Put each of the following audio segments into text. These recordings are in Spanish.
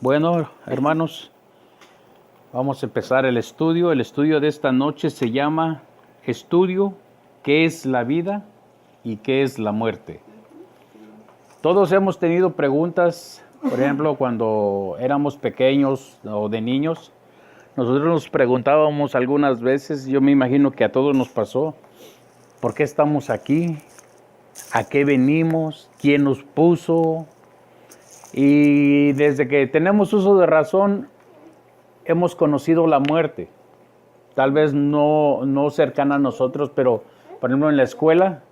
Bueno, hermanos, vamos a empezar el estudio. El estudio de esta noche se llama Estudio, ¿qué es la vida y qué es la muerte? Todos hemos tenido preguntas, por ejemplo, cuando éramos pequeños o de niños, nosotros nos preguntábamos algunas veces, yo me imagino que a todos nos pasó, ¿por qué estamos aquí? ¿A qué venimos? ¿Quién nos puso? Y desde que tenemos uso de razón, hemos conocido la muerte. Tal vez no cercana a nosotros, pero por ejemplo en la escuela,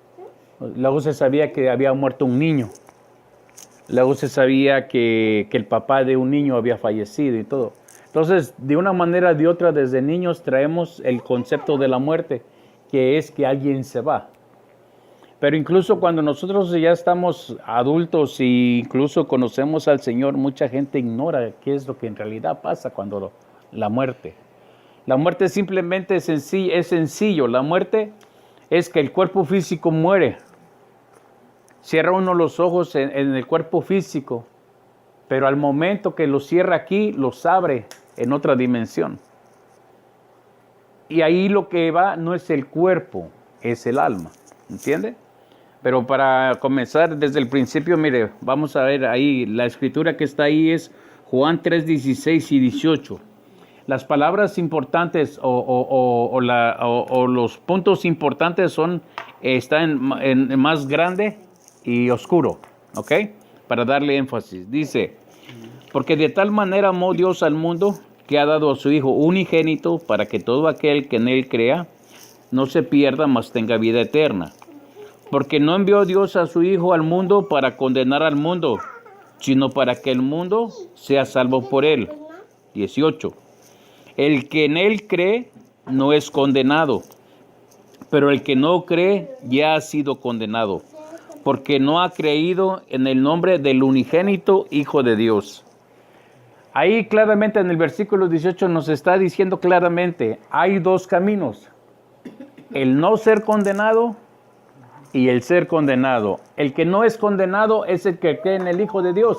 luego se sabía que había muerto un niño. Luego se sabía que el papá de un niño había fallecido y todo. Entonces, de una manera o de otra, desde niños traemos el concepto de la muerte, que es que alguien se va. Pero incluso cuando nosotros ya estamos adultos e incluso conocemos al Señor, mucha gente ignora qué es lo que en realidad pasa cuando la muerte. La muerte simplemente es sencillo. La muerte es que el cuerpo físico muere. Cierra uno los ojos en el cuerpo físico, pero al momento que los cierra aquí, los abre en otra dimensión. Y ahí lo que va no es el cuerpo, es el alma. ¿Entiende? Pero para comenzar desde el principio, mire, vamos a ver ahí, la escritura que está ahí es Juan 3, 16 y 18. Las palabras importantes o los puntos importantes están en más grande y oscuro, ¿ok? Para darle énfasis. Dice, porque de tal manera amó Dios al mundo que ha dado a su Hijo unigénito para que todo aquel que en él crea no se pierda, mas tenga vida eterna. Porque no envió Dios a su Hijo al mundo para condenar al mundo, sino para que el mundo sea salvo por él. 18. El que en él cree no es condenado, pero el que no cree ya ha sido condenado, porque no ha creído en el nombre del unigénito Hijo de Dios. Ahí claramente en el versículo 18 nos está diciendo claramente, hay dos caminos, el no ser condenado y el ser condenado. El que no es condenado es el que cree en el Hijo de Dios.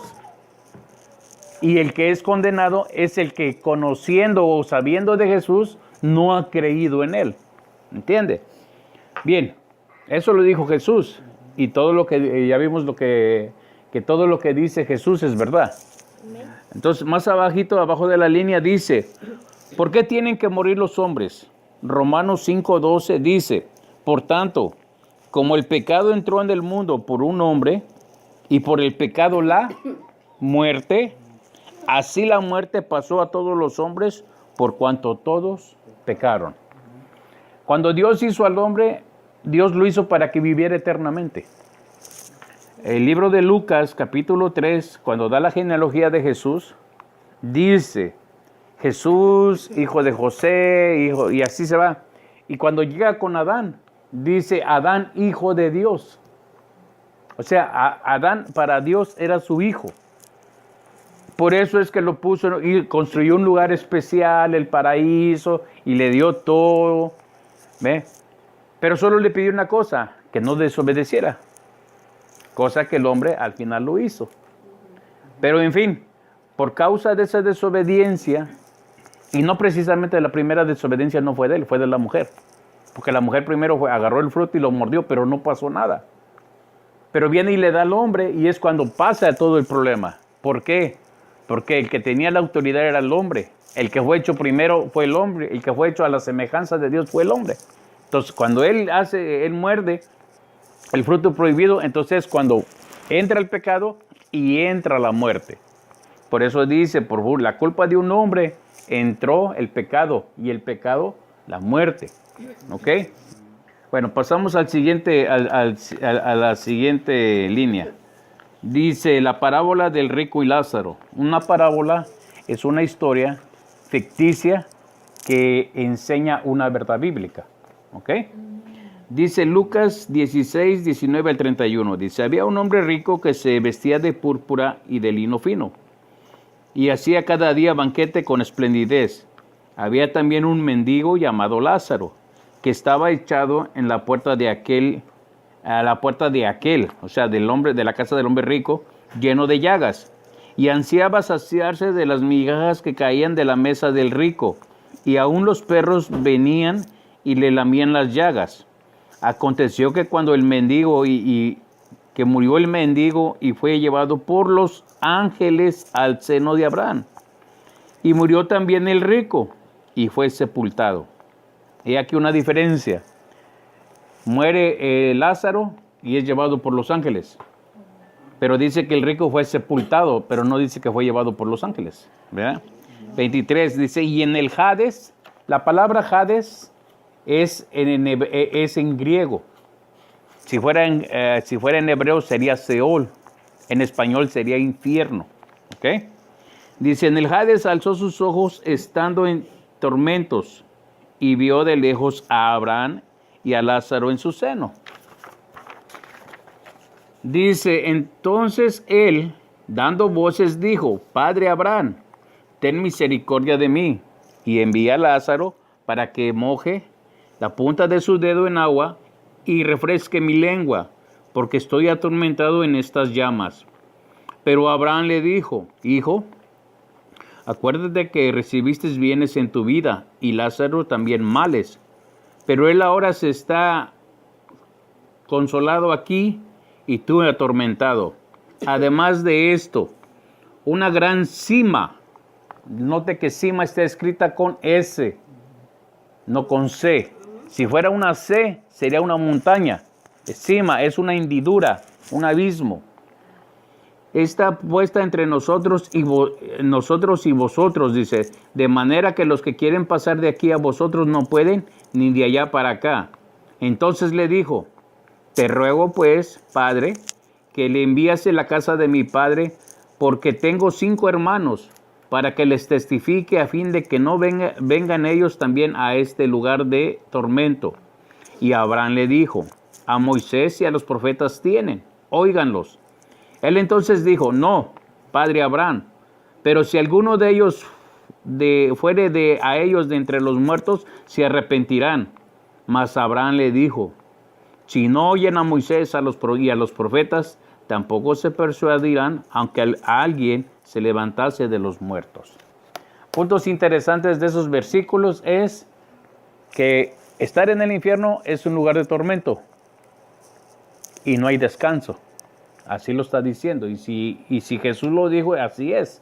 Y el que es condenado es el que conociendo o sabiendo de Jesús no ha creído en él. ¿Entiende? Bien, eso lo dijo Jesús. Y todo lo que ya vimos que todo lo que dice Jesús es verdad. Entonces, más abajito, abajo de la línea dice, ¿por qué tienen que morir los hombres? Romanos 5:12 dice, por tanto, como el pecado entró en el mundo por un hombre, y por el pecado la muerte, así la muerte pasó a todos los hombres, por cuanto todos pecaron. Cuando Dios hizo al hombre, Dios lo hizo para que viviera eternamente. El libro de Lucas, capítulo 3, cuando da la genealogía de Jesús, dice, Jesús, hijo de José, y así se va. Y cuando llega con Adán, dice Adán, hijo de Dios. O sea, Adán para Dios era su hijo. Por eso es que lo puso y construyó un lugar especial, el paraíso, y le dio todo. ¿Ve? Pero solo le pidió una cosa, que no desobedeciera. Cosa que el hombre al final lo hizo. Pero en fin, por causa de esa desobediencia, y no precisamente la primera desobediencia no fue de él, fue de la mujer. Porque la mujer primero agarró el fruto y lo mordió, pero no pasó nada. Pero viene y le da al hombre y es cuando pasa todo el problema. ¿Por qué? Porque el que tenía la autoridad era el hombre. El que fue hecho primero fue el hombre. El que fue hecho a la semejanza de Dios fue el hombre. Entonces, cuando él muerde el fruto prohibido, entonces es cuando entra el pecado y entra la muerte. Por eso dice, por la culpa de un hombre entró el pecado y el pecado la muerte. ¿Ok? Bueno, pasamos al siguiente, a la siguiente línea. Dice la parábola del rico y Lázaro. Una parábola es una historia ficticia que enseña una verdad bíblica. ¿Ok? Dice Lucas 16, 19 al 31. Dice, había un hombre rico que se vestía de púrpura y de lino fino, y hacía cada día banquete con esplendidez. Había también un mendigo llamado Lázaro, que estaba echado en la puerta de aquel, o sea, del hombre, de la casa del hombre rico, lleno de llagas, y ansiaba saciarse de las migajas que caían de la mesa del rico, y aun los perros venían y le lamían las llagas. Aconteció que cuando el mendigo que murió el mendigo y fue llevado por los ángeles al seno de Abraham, y murió también el rico y fue sepultado. He aquí una diferencia. Muere Lázaro y es llevado por los ángeles. Pero dice que el rico fue sepultado, pero no dice que fue llevado por los ángeles, ¿verdad? 23 dice, y en el Hades, la palabra Hades es en griego. Si fuera en hebreo sería Seol, en español sería infierno, ¿ok? Dice, en el Hades alzó sus ojos estando en tormentos y vio de lejos a Abraham y a Lázaro en su seno. Dice, entonces él, dando voces, dijo, Padre Abraham, ten misericordia de mí, y envía a Lázaro para que moje la punta de su dedo en agua y refresque mi lengua, porque estoy atormentado en estas llamas. Pero Abraham le dijo, Hijo, acuérdate que recibiste bienes en tu vida, y Lázaro también males, pero él ahora se está consolado aquí, y tú atormentado. Además de esto, una gran cima. Note que cima está escrita con S, no con C. Si fuera una C, sería una montaña. Cima es una hendidura, un abismo. Está puesta entre nosotros y vosotros, dice, de manera que los que quieren pasar de aquí a vosotros no pueden, ni de allá para acá. Entonces le dijo, te ruego pues, Padre, que le envíase la casa de mi padre, porque tengo 5 hermanos, para que les testifique a fin de que no vengan ellos también a este lugar de tormento. Y Abraham le dijo, a Moisés y a los profetas tienen, óiganlos. Él entonces dijo, no, Padre Abraham, pero si alguno de ellos fuere a ellos de entre los muertos, se arrepentirán. Mas Abraham le dijo, si no oyen a Moisés y a los profetas, tampoco se persuadirán, aunque a alguien se levantase de los muertos. Puntos interesantes de esos versículos es que estar en el infierno es un lugar de tormento y no hay descanso. Así lo está diciendo. Y si Jesús lo dijo, así es.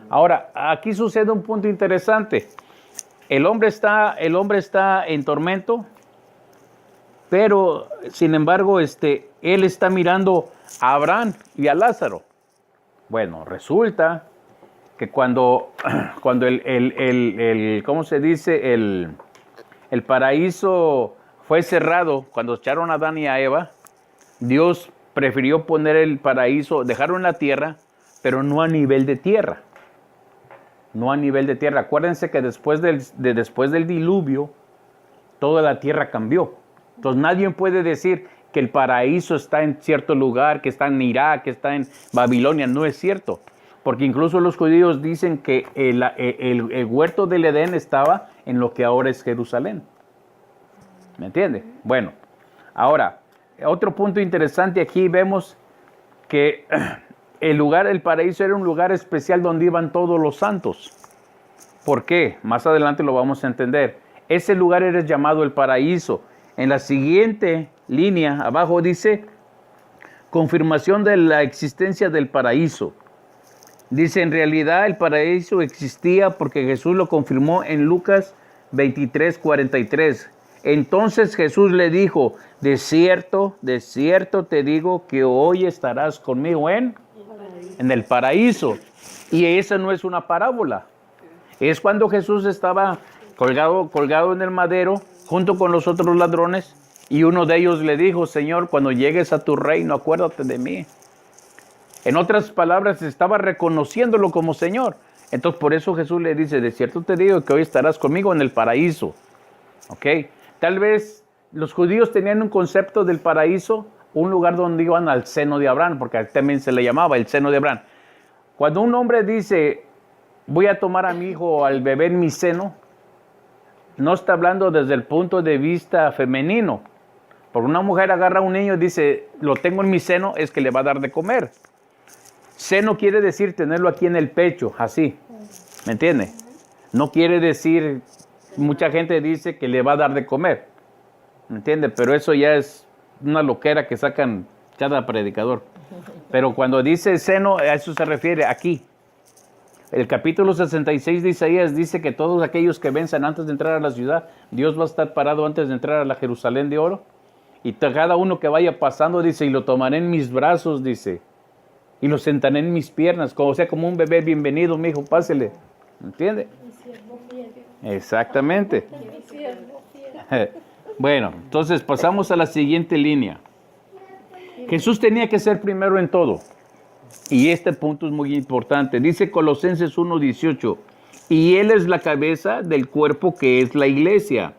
Ahora, aquí sucede un punto interesante. El hombre está en tormento, pero, sin embargo, él está mirando a Abraham y a Lázaro. Bueno, resulta que cuando ¿cómo se dice? El paraíso fue cerrado, cuando echaron a Adán y a Eva, Dios prefirió poner el paraíso, dejarlo en la tierra, pero no a nivel de tierra. No a nivel de tierra. Acuérdense que después del diluvio, toda la tierra cambió. Entonces nadie puede decir que el paraíso está en cierto lugar, que está en Irak, que está en Babilonia. No es cierto. Porque incluso los judíos dicen que el huerto del Edén estaba en lo que ahora es Jerusalén. ¿Me entiende? Bueno, ahora, otro punto interesante aquí vemos que el paraíso era un lugar especial donde iban todos los santos. ¿Por qué? Más adelante lo vamos a entender. Ese lugar era llamado el paraíso. En la siguiente línea, abajo dice, confirmación de la existencia del paraíso. Dice, en realidad el paraíso existía porque Jesús lo confirmó en Lucas 23:43. Entonces Jesús le dijo, de cierto te digo que hoy estarás conmigo en el paraíso. Y esa no es una parábola. Es cuando Jesús estaba colgado en el madero, junto con los otros ladrones, y uno de ellos le dijo, Señor, cuando llegues a tu reino, acuérdate de mí. En otras palabras, estaba reconociéndolo como Señor. Entonces, por eso Jesús le dice, de cierto te digo que hoy estarás conmigo en el paraíso. ¿Ok? Tal vez los judíos tenían un concepto del paraíso, un lugar donde iban al seno de Abraham, porque también se le llamaba el seno de Abraham. Cuando un hombre dice, voy a tomar a mi hijo, al bebé en mi seno, no está hablando desde el punto de vista femenino. Porque una mujer agarra a un niño y dice, lo tengo en mi seno, es que le va a dar de comer. Seno quiere decir tenerlo aquí en el pecho, así. ¿Me entiende? No quiere decir, mucha gente dice que le va a dar de comer. ¿Me entiende? Pero eso ya es una loquera que sacan cada predicador. Pero cuando dice seno, a eso se refiere aquí. El capítulo 66 de Isaías dice que todos aquellos que venzan antes de entrar a la ciudad, Dios va a estar parado antes de entrar a la Jerusalén de oro. Y cada uno que vaya pasando, dice, y lo tomaré en mis brazos, dice. Y lo sentaré en mis piernas, como sea, como un bebé. Bienvenido, mijo, pásele. ¿Entiende? Exactamente. Bueno, entonces pasamos a la siguiente línea. Jesús tenía que ser primero en todo. Y este punto es muy importante. Dice Colosenses 1:18. Y Él es la cabeza del cuerpo que es la iglesia.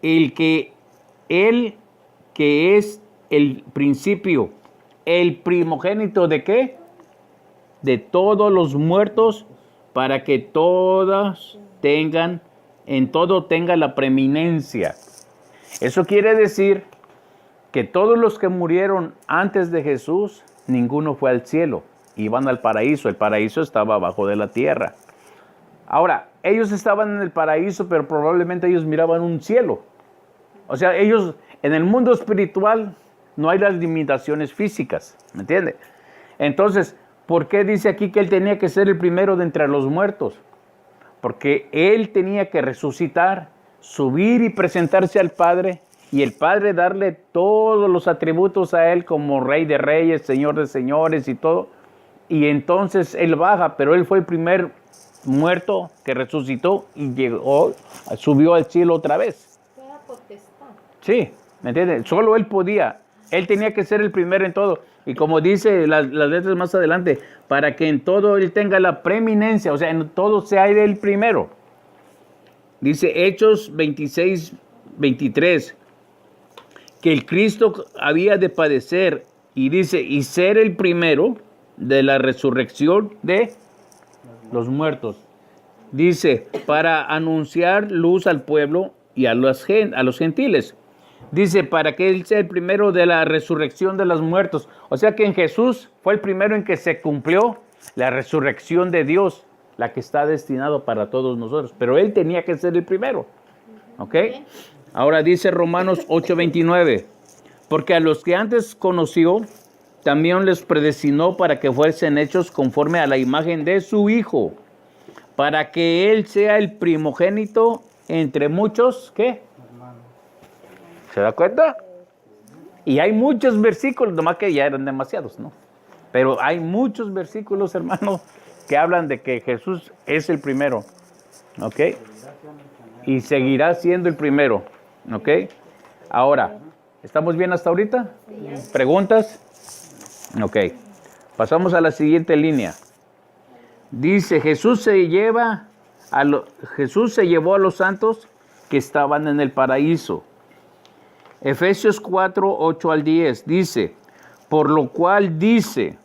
Él que es el principio. El primogénito ¿de qué? De todos los muertos, para que todas tengan, en todo tenga la preeminencia. Eso quiere decir que todos los que murieron antes de Jesús, ninguno fue al cielo, iban al paraíso. El paraíso estaba abajo de la tierra. Ahora, ellos estaban en el paraíso, pero probablemente ellos miraban un cielo. O sea, ellos en el mundo espiritual no hay las limitaciones físicas, ¿me entiende? Entonces, ¿por qué dice aquí que Él tenía que ser el primero de entre los muertos? Porque Él tenía que resucitar, subir y presentarse al Padre, y el Padre darle todos los atributos a Él como Rey de Reyes, Señor de Señores y todo. Y entonces Él baja, pero Él fue el primer muerto que resucitó y llegó, subió al cielo otra vez. Toda potestad. Sí, ¿me entiendes? Solo Él podía. Él tenía que ser el primero en todo. Y como dice las letras más adelante, para que en todo Él tenga la preeminencia, o sea, en todo sea Él el primero. Dice Hechos 26:23, que el Cristo había de padecer, y dice, y ser el primero de la resurrección de los muertos. Dice, para anunciar luz al pueblo y a los gentiles. Dice, para que Él sea el primero de la resurrección de los muertos. O sea que en Jesús fue el primero en que se cumplió la resurrección de Dios, la que está destinado para todos nosotros. Pero Él tenía que ser el primero. ¿Ok? Ahora dice Romanos 8:29. Porque a los que antes conoció, también les predestinó para que fuesen hechos conforme a la imagen de su Hijo. Para que Él sea el primogénito entre muchos, ¿qué? ¿Se da cuenta? Y hay muchos versículos, nomás que ya eran demasiados, ¿no? Pero hay muchos versículos, hermanos, que hablan de que Jesús es el primero, ¿ok? Y seguirá siendo el primero, ¿ok? Ahora, ¿estamos bien hasta ahorita? Sí. ¿Preguntas? Ok. Pasamos a la siguiente línea. Dice, Jesús se llevó a los santos que estaban en el paraíso. Efesios 4:8-10 dice, por lo cual dice,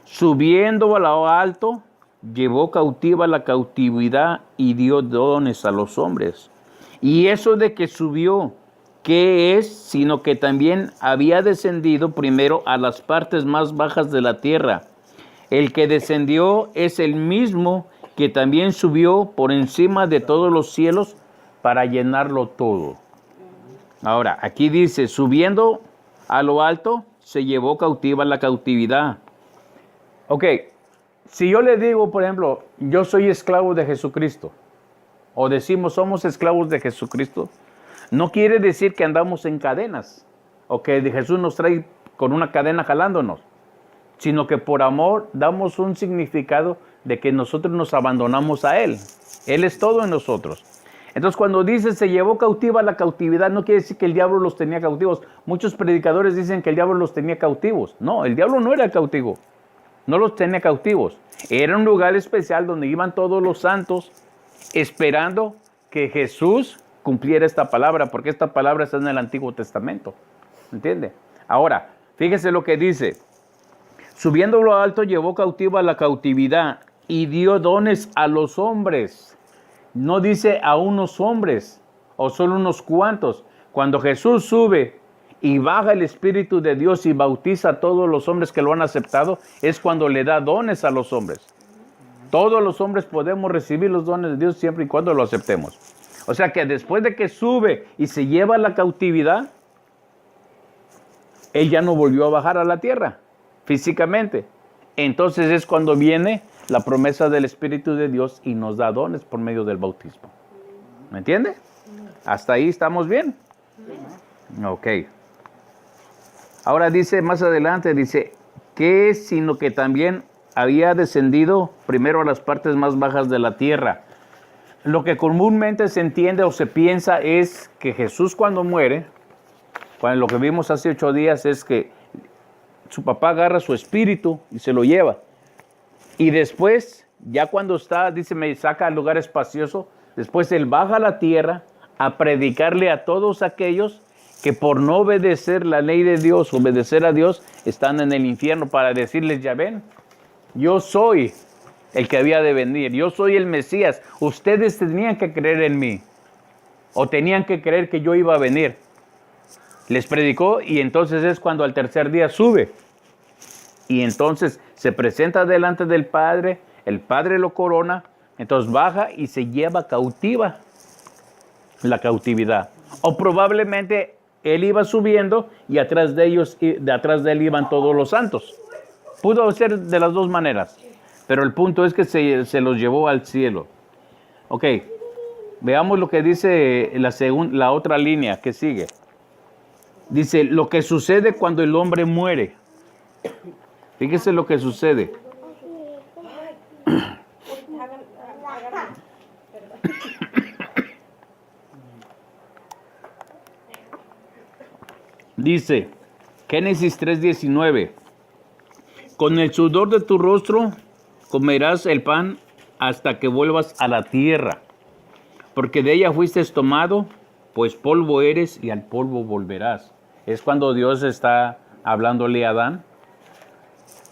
subiendo a lo alto, llevó cautiva la cautividad y dio dones a los hombres. Y eso de que subió, ¿qué es? Sino que también había descendido primero a las partes más bajas de la tierra. El que descendió es el mismo que también subió por encima de todos los cielos para llenarlo todo. Ahora, aquí dice, subiendo a lo alto, se llevó cautiva la cautividad. Ok, si yo le digo, por ejemplo, yo soy esclavo de Jesucristo, o decimos somos esclavos de Jesucristo, no quiere decir que andamos en cadenas, o que Jesús nos trae con una cadena jalándonos, sino que por amor damos un significado de que nosotros nos abandonamos a Él. Él es todo en nosotros. Entonces, cuando dice se llevó cautiva la cautividad, no quiere decir que el diablo los tenía cautivos. Muchos predicadores dicen que el diablo los tenía cautivos. No, el diablo no era cautivo. No los tenía cautivos. Era un lugar especial donde iban todos los santos esperando que Jesús cumpliera esta palabra, porque esta palabra está en el Antiguo Testamento. ¿Entiende? Ahora, fíjese lo que dice. Subiendo a lo alto, llevó cautiva la cautividad y dio dones a los hombres. No dice a unos hombres o solo unos cuantos. Cuando Jesús sube y baja el Espíritu de Dios y bautiza a todos los hombres que lo han aceptado, es cuando le da dones a los hombres. Todos los hombres podemos recibir los dones de Dios siempre y cuando lo aceptemos. O sea que después de que sube y se lleva a la cautividad, Él ya no volvió a bajar a la tierra físicamente. Entonces es cuando viene la promesa del Espíritu de Dios y nos da dones por medio del bautismo. ¿Me entiende? ¿Hasta ahí estamos bien? Ok. Ahora dice más adelante, dice, que sino que también había descendido primero a las partes más bajas de la tierra. Lo que comúnmente se entiende o se piensa es que Jesús cuando muere, lo que vimos hace 8 días es que su papá agarra su espíritu y se lo lleva. Y después, ya cuando está, dice, me saca al lugar espacioso, después Él baja a la tierra a predicarle a todos aquellos que por no obedecer la ley de Dios, obedecer a Dios, están en el infierno, para decirles, ya ven, yo soy el que había de venir, yo soy el Mesías, ustedes tenían que creer en mí, o tenían que creer que yo iba a venir. Les predicó y entonces es cuando al tercer día sube. Y entonces se presenta delante del Padre, el Padre lo corona, entonces baja y se lleva cautiva la cautividad. O probablemente Él iba subiendo y atrás de Él iban todos los santos. Pudo ser de las dos maneras, pero el punto es que se los llevó al cielo. Ok, veamos lo que dice la otra línea que sigue. Dice, lo que sucede cuando el hombre muere. Fíjese lo que sucede. Dice, Génesis 3:19, con el sudor de tu rostro comerás el pan hasta que vuelvas a la tierra, porque de ella fuiste tomado, pues polvo eres y al polvo volverás. Es cuando Dios está hablándole a Adán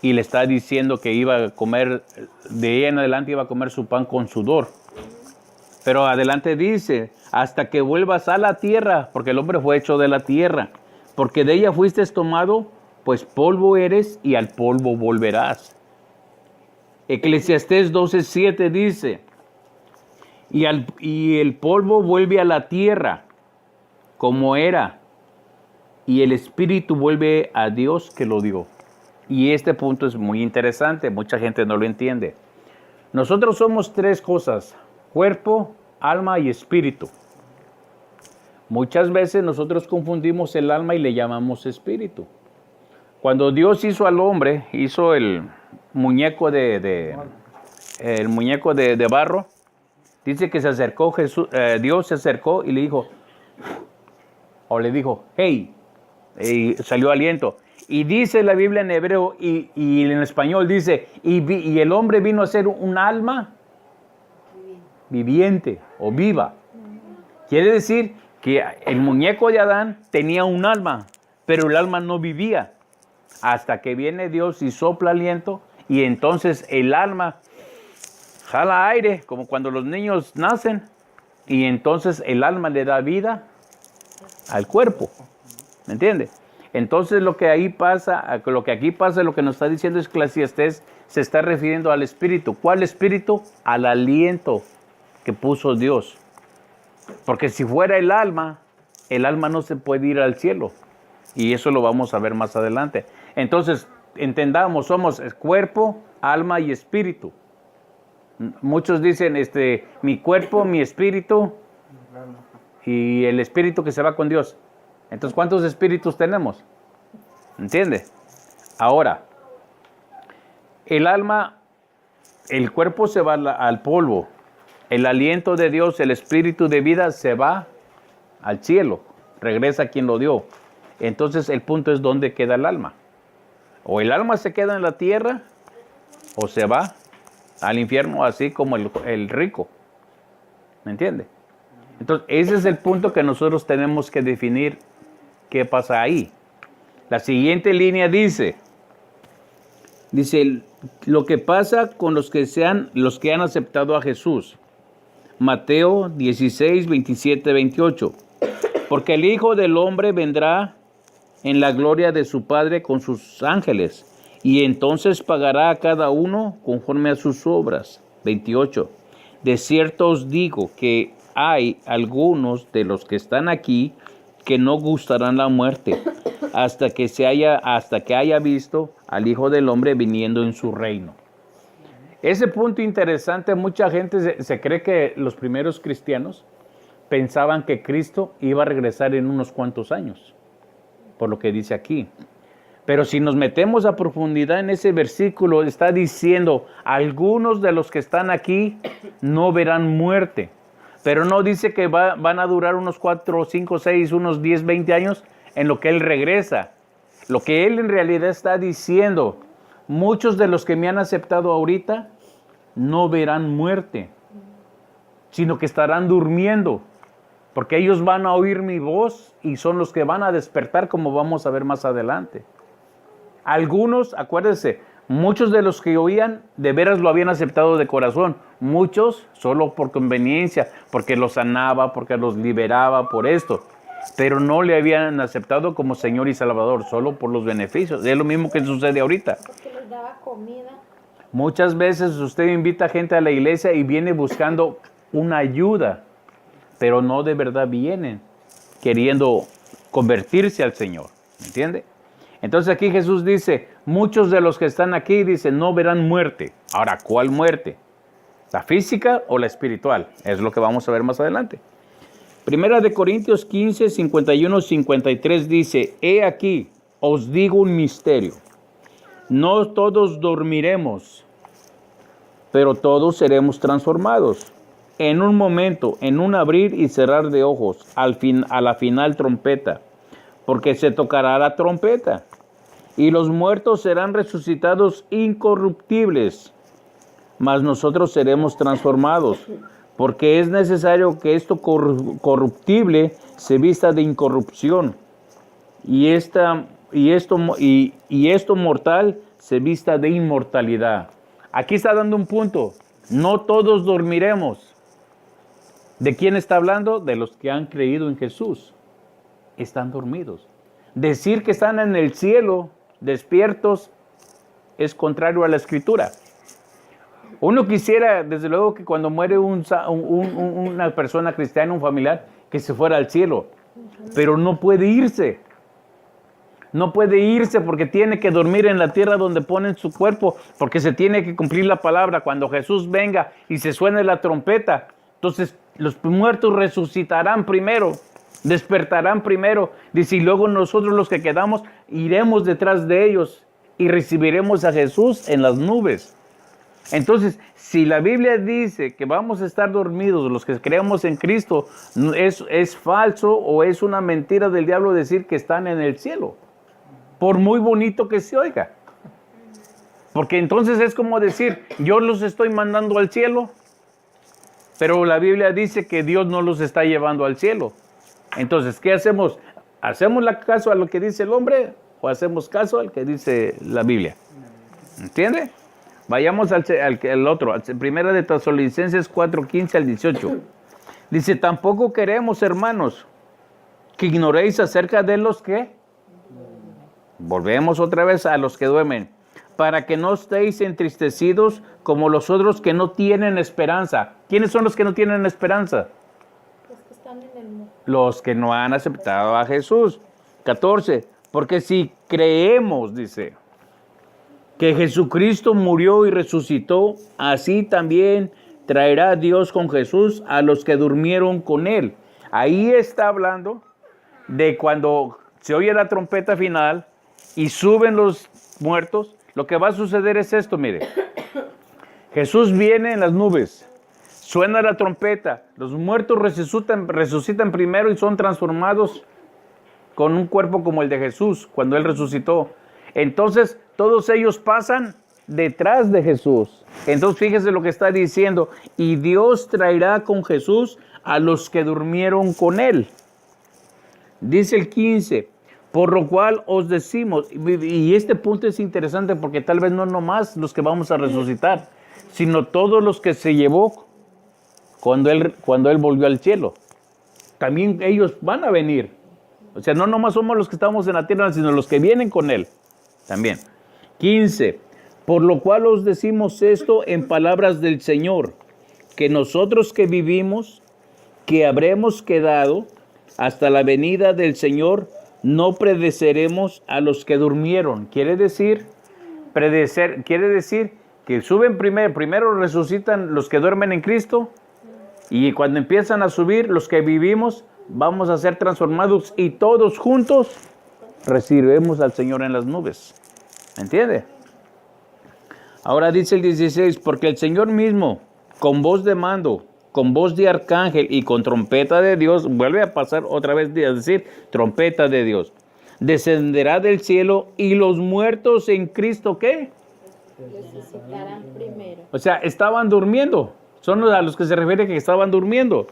y le está diciendo que iba a comer, de ella en adelante iba a comer su pan con sudor. Pero adelante dice, hasta que vuelvas a la tierra, porque el hombre fue hecho de la tierra, porque de ella fuiste tomado, pues polvo eres y al polvo volverás. Eclesiastés 12:7 dice, y el polvo vuelve a la tierra como era, y el espíritu vuelve a Dios que lo dio. Y este punto es muy interesante, mucha gente no lo entiende. Nosotros somos 3 cosas, cuerpo, alma y espíritu. Muchas veces nosotros confundimos el alma y le llamamos espíritu. Cuando Dios hizo al hombre, hizo el muñeco de barro, dice que se acercó Dios se acercó y le dijo, hey, y salió aliento. Y dice la Biblia en hebreo y en español dice, y el hombre vino a ser un alma viviente o viva. Quiere decir que el muñeco de Adán tenía un alma, pero el alma no vivía. Hasta que viene Dios y sopla aliento, y entonces el alma jala aire, como cuando los niños nacen, y entonces el alma le da vida al cuerpo. ¿Me entiende? Entonces lo que aquí pasa, lo que nos está diciendo Eclesiastés, se está refiriendo al espíritu. ¿Cuál espíritu? Al aliento que puso Dios. Porque si fuera el alma no se puede ir al cielo. Y eso lo vamos a ver más adelante. Entonces, entendamos, somos cuerpo, alma y espíritu. Muchos dicen, mi cuerpo, mi espíritu y el espíritu que se va con Dios. Entonces, ¿cuántos espíritus tenemos? ¿Entiende? Ahora, el alma, el cuerpo se va al polvo. El aliento de Dios, el espíritu de vida se va al cielo. Regresa a quien lo dio. Entonces, el punto es dónde queda el alma. O el alma se queda en la tierra o se va al infierno, así como el rico. ¿Me entiende? Entonces, ese es el punto que nosotros tenemos que definir qué pasa ahí. La siguiente línea dice, lo que pasa con los que han aceptado a Jesús. Mateo 16, 27, 28. Porque el Hijo del Hombre vendrá en la gloria de su Padre con sus ángeles, y entonces pagará a cada uno conforme a sus obras. 28. De cierto os digo que hay algunos de los que están aquí que no gustarán la muerte hasta que haya visto al Hijo del Hombre viniendo en su reino. Ese punto interesante, mucha gente se cree que los primeros cristianos pensaban que Cristo iba a regresar en unos cuantos años, por lo que dice aquí. Pero si nos metemos a profundidad en ese versículo, está diciendo, algunos de los que están aquí no verán muerte. Pero no dice que van a durar unos 4, 5, 6, unos 10, 20 años en lo que Él regresa. Lo que Él en realidad está diciendo, muchos de los que me han aceptado ahorita no verán muerte, sino que estarán durmiendo, porque ellos van a oír mi voz y son los que van a despertar, como vamos a ver más adelante. Algunos, acuérdense, muchos de los que oían de veras lo habían aceptado de corazón, muchos solo por conveniencia, porque los sanaba, porque los liberaba, por esto, pero no le habían aceptado como Señor y Salvador, solo por los beneficios. Es lo mismo que sucede ahorita. Porque les daba comida. Muchas veces usted invita gente a la iglesia y viene buscando una ayuda, pero no de verdad vienen queriendo convertirse al Señor, ¿me entiende? Entonces aquí Jesús dice, muchos de los que están aquí, dice, no verán muerte. Ahora, ¿cuál muerte? ¿La física o la espiritual? Es lo que vamos a ver más adelante. Primera de Corintios 15, 51, 53 dice, he aquí, os digo un misterio. No todos dormiremos, pero todos seremos transformados. En un momento, en un abrir y cerrar de ojos, a la final trompeta, porque se tocará la trompeta, y los muertos serán resucitados incorruptibles, mas nosotros seremos transformados, porque es necesario que esto corruptible se vista de incorrupción, y esto mortal se vista de inmortalidad. Aquí está dando un punto. No todos dormiremos. ¿De quién está hablando? De los que han creído en Jesús. Están dormidos. Decir que están en el cielo, despiertos, es contrario a la Escritura. Uno quisiera, desde luego, que cuando muere una persona cristiana, un familiar, que se fuera al cielo. Pero no puede irse. No puede irse porque tiene que dormir en la tierra donde ponen su cuerpo, porque se tiene que cumplir la palabra. Cuando Jesús venga y se suene la trompeta, entonces los muertos resucitarán primero, despertarán primero. Dice, y luego nosotros los que quedamos iremos detrás de ellos y recibiremos a Jesús en las nubes. Entonces, si la Biblia dice que vamos a estar dormidos los que creemos en Cristo, es falso o es una mentira del diablo decir que están en el cielo, por muy bonito que se oiga. Porque entonces es como decir, yo los estoy mandando al cielo, pero la Biblia dice que Dios no los está llevando al cielo. Entonces, ¿qué hacemos? ¿Hacemos caso a lo que dice el hombre o hacemos caso al que dice la Biblia? ¿Entiende? Vayamos al otro, primera de Tesalonicenses 4, 15 al 18. Dice, tampoco queremos, hermanos, que ignoréis acerca de los que... Volvemos otra vez a los que duermen, para que no estéis entristecidos como los otros que no tienen esperanza. ¿Quiénes son los que no tienen esperanza? Los que están en el mundo. Los que no han aceptado a Jesús. 14. Porque si creemos, dice, que Jesucristo murió y resucitó, así también traerá Dios con Jesús a los que durmieron con él. Ahí está hablando de cuando se oye la trompeta final y suben los muertos. Lo que va a suceder es esto, mire. Jesús viene en las nubes, suena la trompeta, los muertos resucitan primero y son transformados con un cuerpo como el de Jesús cuando Él resucitó. Entonces, todos ellos pasan detrás de Jesús. Entonces, fíjese lo que está diciendo. Y Dios traerá con Jesús a los que durmieron con Él. Dice el 15, por lo cual os decimos, y este punto es interesante porque tal vez no nomás los que vamos a resucitar, sino todos los que se llevó cuando él volvió al cielo. También ellos van a venir. O sea, no nomás somos los que estamos en la tierra, sino los que vienen con Él también. 15. Por lo cual os decimos esto en palabras del Señor, que nosotros que vivimos, que habremos quedado hasta la venida del Señor, no predeceremos a los que durmieron. Quiere decir que suben primero resucitan los que duermen en Cristo, y cuando empiezan a subir los que vivimos, vamos a ser transformados y todos juntos recibiremos al Señor en las nubes. ¿Me entiende? Ahora dice el 16, porque el Señor mismo, con voz de mando, con voz de arcángel y con trompeta de Dios, vuelve a pasar otra vez a decir, trompeta de Dios, descenderá del cielo y los muertos en Cristo, ¿qué? Resucitarán primero. O sea, estaban durmiendo. Son a los que se refiere que estaban durmiendo.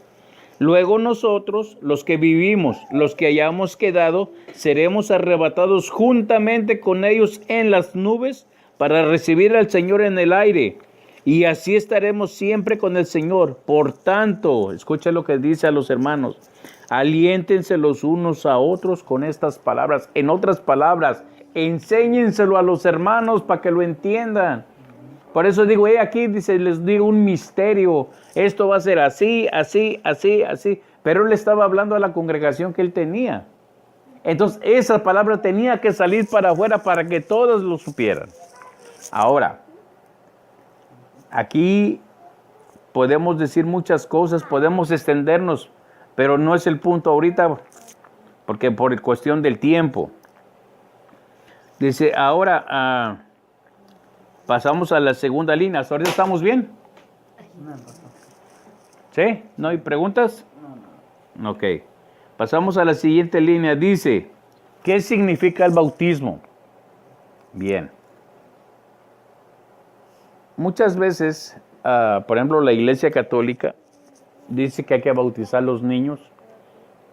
Luego nosotros, los que vivimos, los que hayamos quedado, seremos arrebatados juntamente con ellos en las nubes para recibir al Señor en el aire. Y así estaremos siempre con el Señor. Por tanto, escucha lo que dice a los hermanos, aliéntense los unos a otros con estas palabras. En otras palabras, enséñenselo a los hermanos para que lo entiendan. Por eso digo, aquí dice, les digo un misterio. Esto va a ser así, así, así, así. Pero él estaba hablando a la congregación que él tenía. Entonces, esa palabra tenía que salir para afuera para que todos lo supieran. Ahora, aquí podemos decir muchas cosas, podemos extendernos, pero no es el punto ahorita, porque por cuestión del tiempo. Dice, ahora pasamos a la segunda línea. ¿Ahorita estamos bien? ¿Sí? ¿No hay preguntas? No. Ok. Pasamos a la siguiente línea. Dice, ¿qué significa el bautismo? Bien. Muchas veces, por ejemplo, la Iglesia Católica dice que hay que bautizar a los niños,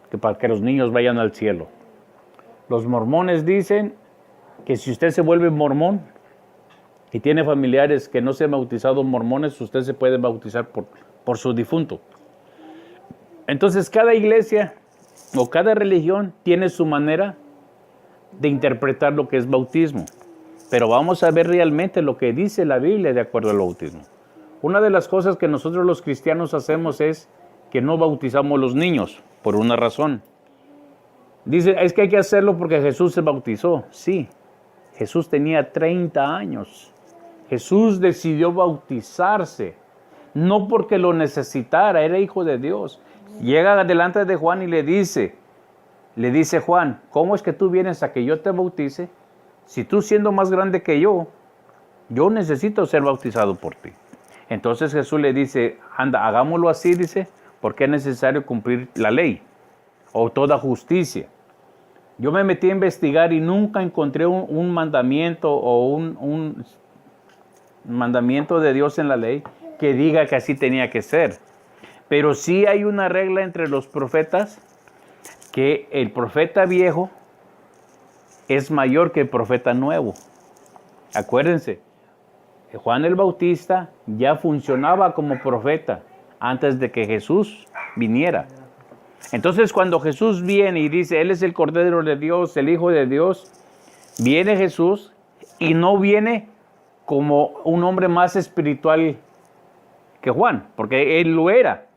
que para que los niños vayan al cielo. Los mormones dicen que si usted se vuelve mormón y tiene familiares que no se han bautizado mormones, usted se puede bautizar por su difunto. Entonces, cada iglesia o cada religión tiene su manera de interpretar lo que es bautismo. Pero vamos a ver realmente lo que dice la Biblia de acuerdo al bautismo. Una de las cosas que nosotros los cristianos hacemos es que no bautizamos los niños, por una razón. Dice, es que hay que hacerlo porque Jesús se bautizó. Sí, Jesús tenía 30 años. Jesús decidió bautizarse, no porque lo necesitara, era hijo de Dios. Llega delante de Juan y le dice Juan, ¿cómo es que tú vienes a que yo te bautice? Si tú siendo más grande que yo necesito ser bautizado por ti. Entonces Jesús le dice, anda, hagámoslo así, dice, porque es necesario cumplir la ley o toda justicia. Yo me metí a investigar y nunca encontré un mandamiento o un mandamiento de Dios en la ley que diga que así tenía que ser. Pero sí hay una regla entre los profetas, que el profeta viejo es mayor que el profeta nuevo. Acuérdense, Juan el Bautista ya funcionaba como profeta antes de que Jesús viniera. Entonces, cuando Jesús viene y dice, Él es el Cordero de Dios, el Hijo de Dios, viene Jesús y no viene como un hombre más espiritual que Juan, porque Él lo era,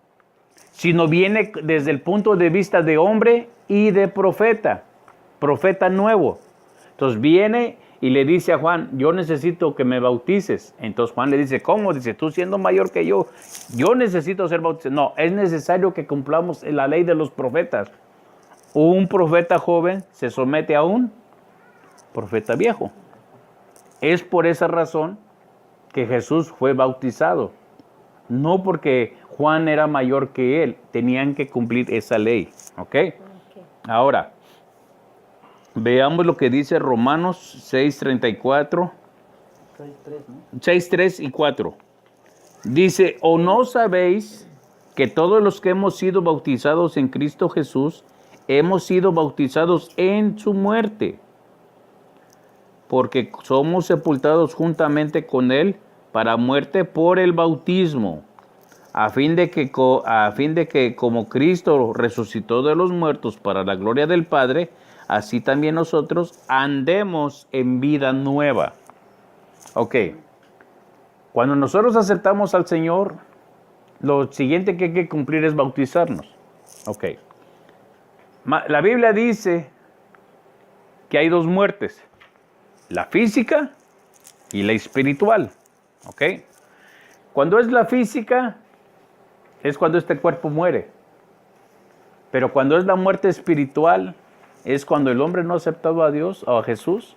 sino viene desde el punto de vista de hombre y de profeta nuevo. Entonces viene y le dice a Juan, yo necesito que me bautices. Entonces Juan le dice, ¿cómo? Dice, tú siendo mayor que yo necesito ser bautizado. No, es necesario que cumplamos la ley de los profetas. Un profeta joven se somete a un profeta viejo. Es por esa razón que Jesús fue bautizado. No porque Juan era mayor que él, tenían que cumplir esa ley. ¿Ok? Ahora, veamos lo que dice Romanos 6:34. 6:3 y 4. Dice, ¿o no sabéis que todos los que hemos sido bautizados en Cristo Jesús, hemos sido bautizados en su muerte? Porque somos sepultados juntamente con Él para muerte por el bautismo, a fin de que como Cristo resucitó de los muertos para la gloria del Padre, así también nosotros andemos en vida nueva. Ok. Cuando nosotros aceptamos al Señor, lo siguiente que hay que cumplir es bautizarnos. Ok. La Biblia dice que hay dos muertes, la física y la espiritual. Ok. Cuando es la física, es cuando este cuerpo muere. Pero cuando es la muerte espiritual, es cuando el hombre no ha aceptado a Dios o a Jesús,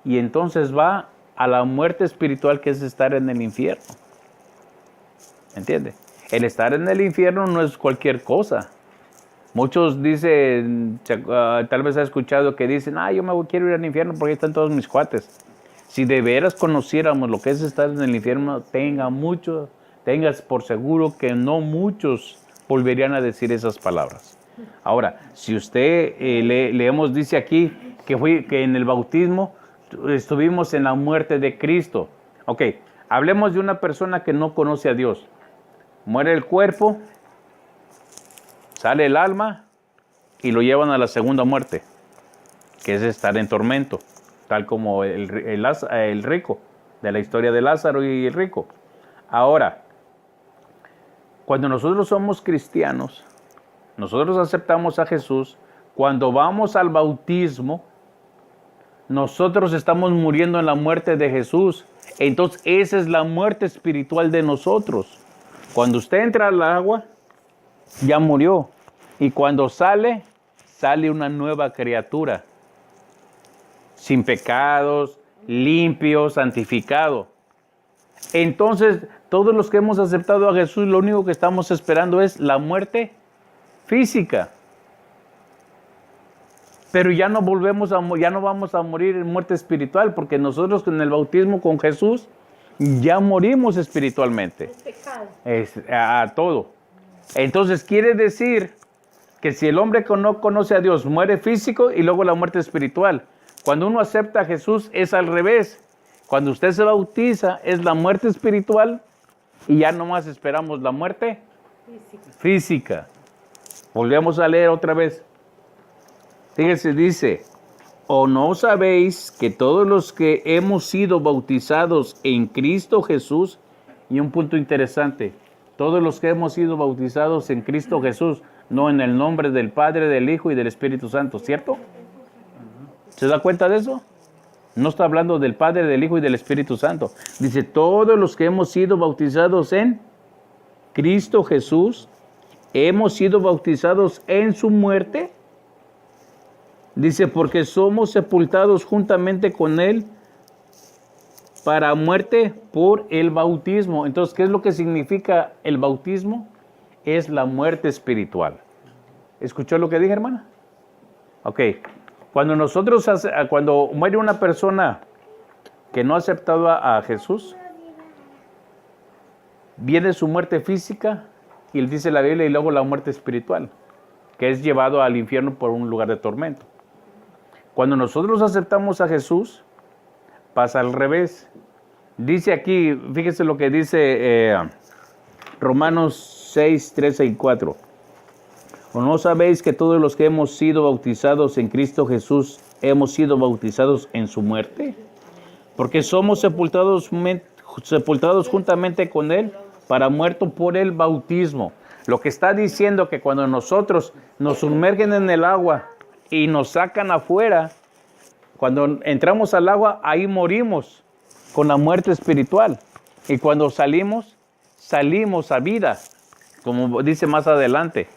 y entonces va a la muerte espiritual, que es estar en el infierno. ¿Entiende? El estar en el infierno no es cualquier cosa. Muchos dicen, tal vez ha escuchado que dicen, quiero ir al infierno porque ahí están todos mis cuates. Si de veras conociéramos lo que es estar en el infierno, tengas por seguro que no muchos volverían a decir esas palabras. Ahora, si usted leemos, dice aquí que en el bautismo estuvimos en la muerte de Cristo. Ok, hablemos de una persona que no conoce a Dios. Muere el cuerpo, sale el alma y lo llevan a la segunda muerte, que es estar en tormento, tal como el rico, de la historia de Lázaro y el rico. Ahora, cuando nosotros somos cristianos, nosotros aceptamos a Jesús, cuando vamos al bautismo, nosotros estamos muriendo en la muerte de Jesús. Entonces, esa es la muerte espiritual de nosotros. Cuando usted entra al agua, ya murió. Y cuando sale una nueva criatura. Sin pecados, limpio, santificado. Entonces, todos los que hemos aceptado a Jesús, lo único que estamos esperando es la muerte física. Pero ya no vamos a morir en muerte espiritual, porque nosotros en el bautismo con Jesús ya morimos espiritualmente. A todo. Entonces quiere decir que si el hombre que no conoce a Dios muere físico y luego la muerte espiritual. Cuando uno acepta a Jesús es al revés. Cuando usted se bautiza es la muerte espiritual y ya nomás esperamos la muerte física. Volvemos a leer otra vez. Fíjense, dice, ¿o no sabéis que todos los que hemos sido bautizados en Cristo Jesús? Y un punto interesante, todos los que hemos sido bautizados en Cristo Jesús, no en el nombre del Padre, del Hijo y del Espíritu Santo, ¿cierto? ¿Se da cuenta de eso? No está hablando del Padre, del Hijo y del Espíritu Santo. Dice, todos los que hemos sido bautizados en Cristo Jesús, hemos sido bautizados en su muerte. Dice, porque somos sepultados juntamente con Él para muerte por el bautismo. Entonces, ¿qué es lo que significa el bautismo? Es la muerte espiritual. ¿Escuchó lo que dije, hermana? Ok. Cuando muere una persona que no ha aceptado a Jesús, viene su muerte física, y dice la Biblia, y luego la muerte espiritual, que es llevado al infierno por un lugar de tormento. Cuando nosotros aceptamos a Jesús, pasa al revés. Dice aquí, fíjese lo que dice Romanos 6, 13 y 4. ¿O no sabéis que todos los que hemos sido bautizados en Cristo Jesús, hemos sido bautizados en su muerte? Porque somos sepultados juntamente con Él para muerto por el bautismo. Lo que está diciendo que cuando nosotros nos sumergen en el agua y nos sacan afuera, cuando entramos al agua, ahí morimos con la muerte espiritual. Y cuando salimos a vida, como dice más adelante.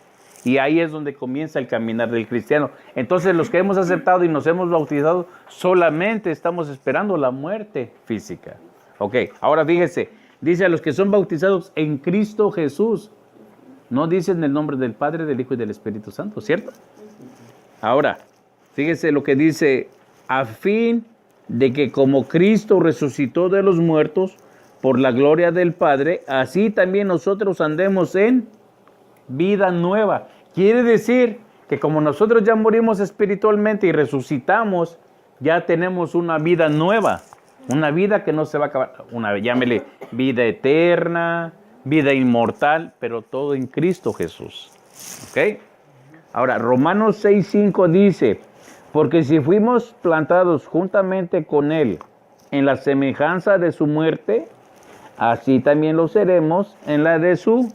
Y ahí es donde comienza el caminar del cristiano. Entonces, los que hemos aceptado y nos hemos bautizado, solamente estamos esperando la muerte física. Ok, ahora fíjese, dice a los que son bautizados en Cristo Jesús. No dicen el nombre del Padre, del Hijo y del Espíritu Santo, ¿cierto? Ahora, fíjese lo que dice, a fin de que como Cristo resucitó de los muertos por la gloria del Padre, así también nosotros andemos en vida nueva. Quiere decir que como nosotros ya morimos espiritualmente y resucitamos, ya tenemos una vida nueva, una vida que no se va a acabar, llámele vida eterna, vida inmortal, pero todo en Cristo Jesús. ¿Ok? Ahora, Romanos 6:5 dice, porque si fuimos plantados juntamente con Él en la semejanza de su muerte, así también lo seremos en la de su.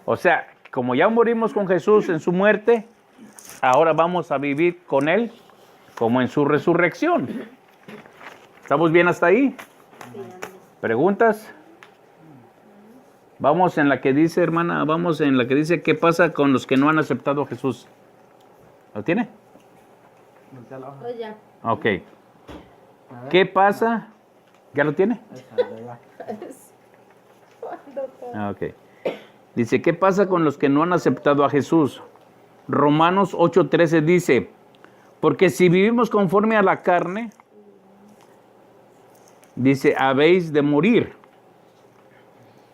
O sea, como ya morimos con Jesús en su muerte, ahora vamos a vivir con Él como en su resurrección. ¿Estamos bien hasta ahí? ¿Preguntas? Vamos en la que dice, hermana, vamos en la que dice, ¿qué pasa con los que no han aceptado a Jesús? ¿Lo tiene? Pues ya. Ok. ¿Qué pasa? ¿Ya lo tiene? Ok. Dice, ¿qué pasa con los que no han aceptado a Jesús? Romanos 8:13 dice, porque si vivimos conforme a la carne, dice, habéis de morir.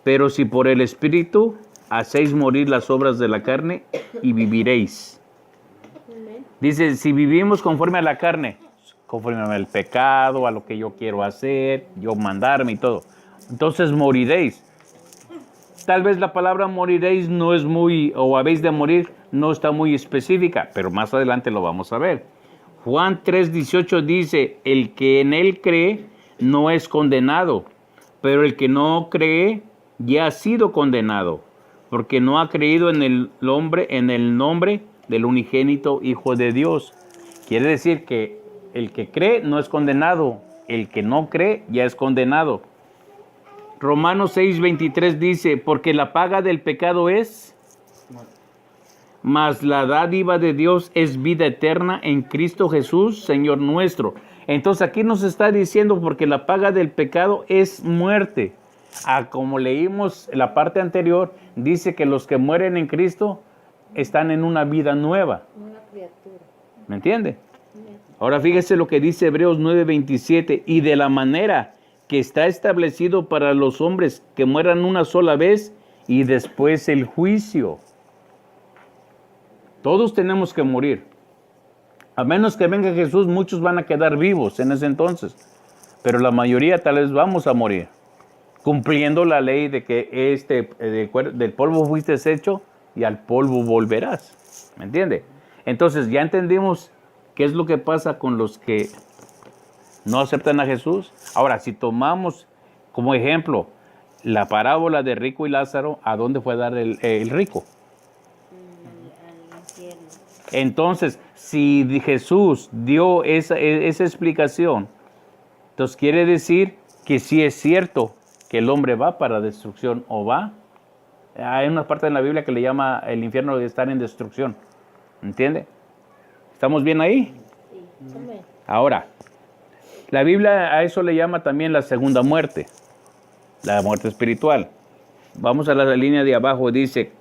Pero si por el Espíritu hacéis morir las obras de la carne y viviréis. Dice, si vivimos conforme a la carne, conforme al pecado, a lo que yo quiero hacer, yo mandarme y todo, entonces moriréis. Tal vez la palabra moriréis no es muy, o habéis de morir, no está muy específica, pero más adelante lo vamos a ver. Juan 3:18 dice, el que en él cree no es condenado, pero el que no cree ya ha sido condenado, porque no ha creído en el nombre del unigénito Hijo de Dios. Quiere decir que el que cree no es condenado, el que no cree ya es condenado. Romanos 6:23 dice, porque la paga del pecado es, mas la dádiva de Dios es vida eterna en Cristo Jesús, Señor nuestro. Entonces aquí nos está diciendo, porque la paga del pecado es muerte. Como leímos la parte anterior, dice que los que mueren en Cristo están en una vida nueva. Una criatura. ¿Me entiende? Ahora fíjese lo que dice Hebreos 9:27, y de la manera que está establecido para los hombres que mueran una sola vez y después el juicio. Todos tenemos que morir. A menos que venga Jesús, muchos van a quedar vivos en ese entonces. Pero la mayoría tal vez vamos a morir. Cumpliendo la ley de que del polvo fuiste hecho y al polvo volverás. ¿Me entiende? Entonces ya entendimos qué es lo que pasa con los que no aceptan a Jesús. Ahora, si tomamos como ejemplo la parábola de rico y Lázaro, ¿a dónde fue a dar el rico? Al infierno. Entonces, si Jesús dio esa explicación, entonces quiere decir que sí es cierto que el hombre va para destrucción o va. Hay una parte en la Biblia que le llama el infierno de estar en destrucción. ¿Entiende? ¿Estamos bien ahí? Sí. Amén. Ahora, la Biblia a eso le llama también la segunda muerte, la muerte espiritual. Vamos a la línea de abajo, dice,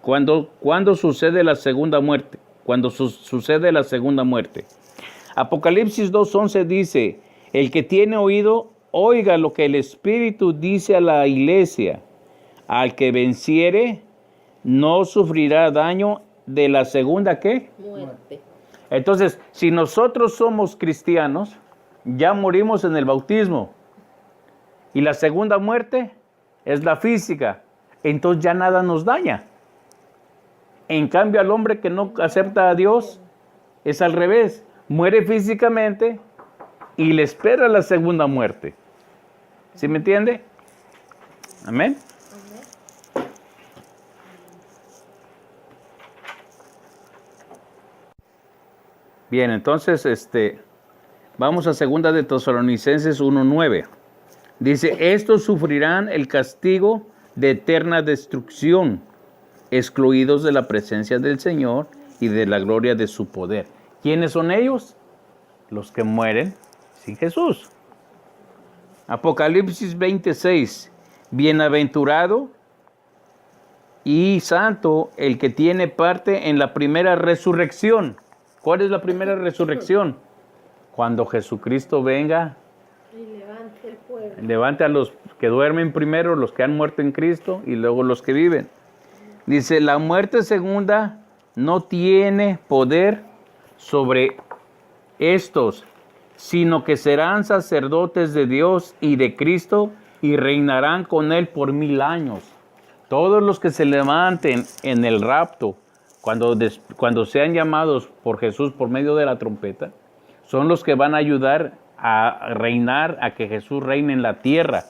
¿cuándo sucede la segunda muerte? Cuando sucede la segunda muerte. Apocalipsis 2:11 dice, el que tiene oído, oiga lo que el Espíritu dice a la iglesia. Al que venciere, no sufrirá daño de la segunda, ¿qué? Muerte. Entonces, si nosotros somos cristianos, ya morimos en el bautismo. Y la segunda muerte es la física. Entonces ya nada nos daña. En cambio, al hombre que no acepta a Dios, es al revés. Muere físicamente y le espera la segunda muerte. ¿Sí me entiende? Amén. Bien, entonces, vamos a segunda de Tesalonicenses 1:9. Dice, estos sufrirán el castigo de eterna destrucción, excluidos de la presencia del Señor y de la gloria de su poder. ¿Quiénes son ellos? Los que mueren sin Jesús. Apocalipsis 26. Bienaventurado y santo el que tiene parte en la primera resurrección. ¿Cuál es la primera resurrección? Cuando Jesucristo venga, Y levante el pueblo. levante a los que duermen primero, los que han muerto en Cristo, y luego los que viven. Dice, la muerte segunda no tiene poder sobre estos, sino que serán sacerdotes de Dios y de Cristo y reinarán con él por 1000 años. Todos los que se levanten en el rapto, cuando sean llamados por Jesús por medio de la trompeta, son los que van a ayudar a reinar, a que Jesús reine en la tierra,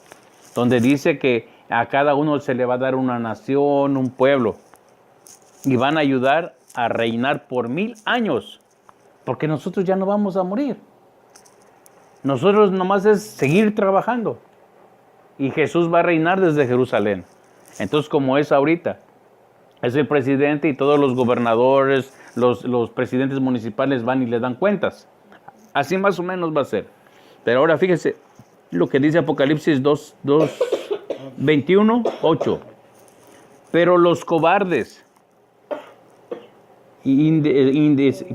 donde dice que a cada uno se le va a dar una nación, un pueblo, y van a ayudar a reinar por 1000 años, porque nosotros ya no vamos a morir. Nosotros nomás es seguir trabajando, y Jesús va a reinar desde Jerusalén. Entonces, como es ahorita, es el presidente y todos los gobernadores, los presidentes municipales van y le dan cuentas. Así más o menos va a ser. Pero ahora fíjese lo que dice Apocalipsis 21, 8. Pero los cobardes,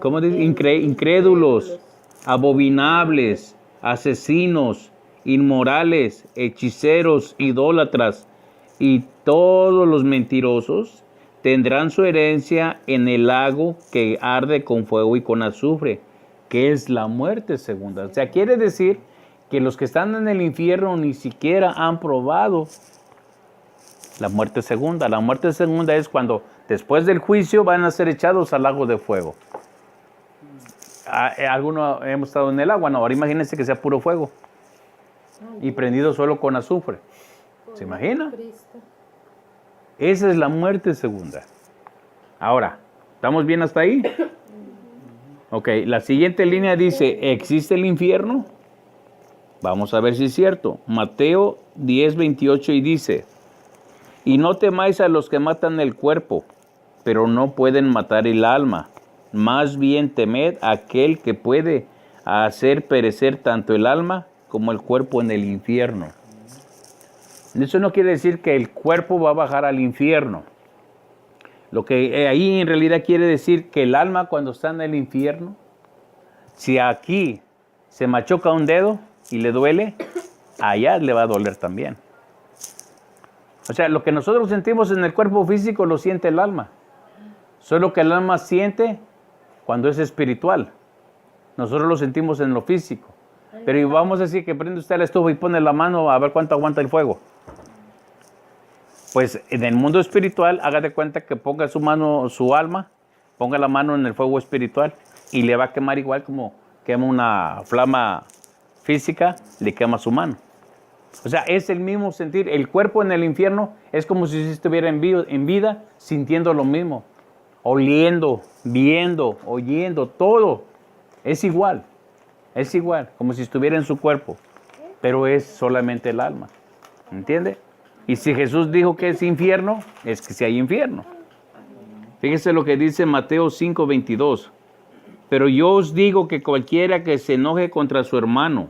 ¿cómo dice? Incrédulos, abominables, asesinos, inmorales, hechiceros, idólatras y todos los mentirosos tendrán su herencia en el lago que arde con fuego y con azufre, que es la muerte segunda. O sea, quiere decir que los que están en el infierno ni siquiera han probado la muerte segunda. La muerte segunda es cuando después del juicio van a ser echados al lago de fuego. ¿Algunos hemos estado en el agua? No, ahora imagínense que sea puro fuego y prendido solo con azufre. ¿Se imagina? Esa es la muerte segunda. Ahora, ¿estamos bien hasta ahí? Ok, la siguiente línea dice, ¿existe el infierno? Vamos a ver si es cierto. Mateo 10, 28 y dice, y no temáis a los que matan el cuerpo, pero no pueden matar el alma. Más bien temed a aquel que puede hacer perecer tanto el alma como el cuerpo en el infierno. Eso no quiere decir que el cuerpo va a bajar al infierno. Lo que ahí en realidad quiere decir que el alma cuando está en el infierno, si aquí se machuca un dedo y le duele, allá le va a doler también. O sea, lo que nosotros sentimos en el cuerpo físico lo siente el alma. Solo que el alma siente cuando es espiritual. Nosotros lo sentimos en lo físico. Pero vamos a decir que prende usted la estufa y pone la mano a ver cuánto aguanta el fuego. Pues en el mundo espiritual, haga de cuenta que ponga su mano, su alma, ponga la mano en el fuego espiritual y le va a quemar igual como quema una flama física, le quema su mano. O sea, es el mismo sentir. El cuerpo en el infierno es como si estuviera en vida, sintiendo lo mismo. Oliendo, viendo, oyendo, todo. Es igual, como si estuviera en su cuerpo. Pero es solamente el alma. ¿Entiende? Y si Jesús dijo que es infierno, es que sí hay infierno. Fíjese lo que dice Mateo 5, 22. Pero yo os digo que cualquiera que se enoje contra su hermano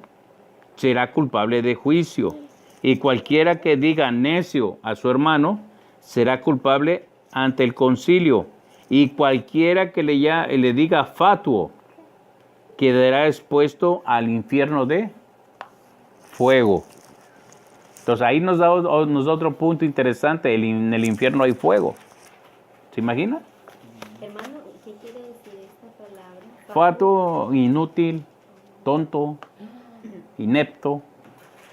será culpable de juicio. Y cualquiera que diga necio a su hermano será culpable ante el concilio. Y cualquiera que le diga fatuo quedará expuesto al infierno de fuego. Entonces ahí nos da otro punto interesante. En el infierno hay fuego. ¿Se imagina? Hermano, ¿qué quiere decir esta palabra? Fatuo, inútil, tonto, inepto.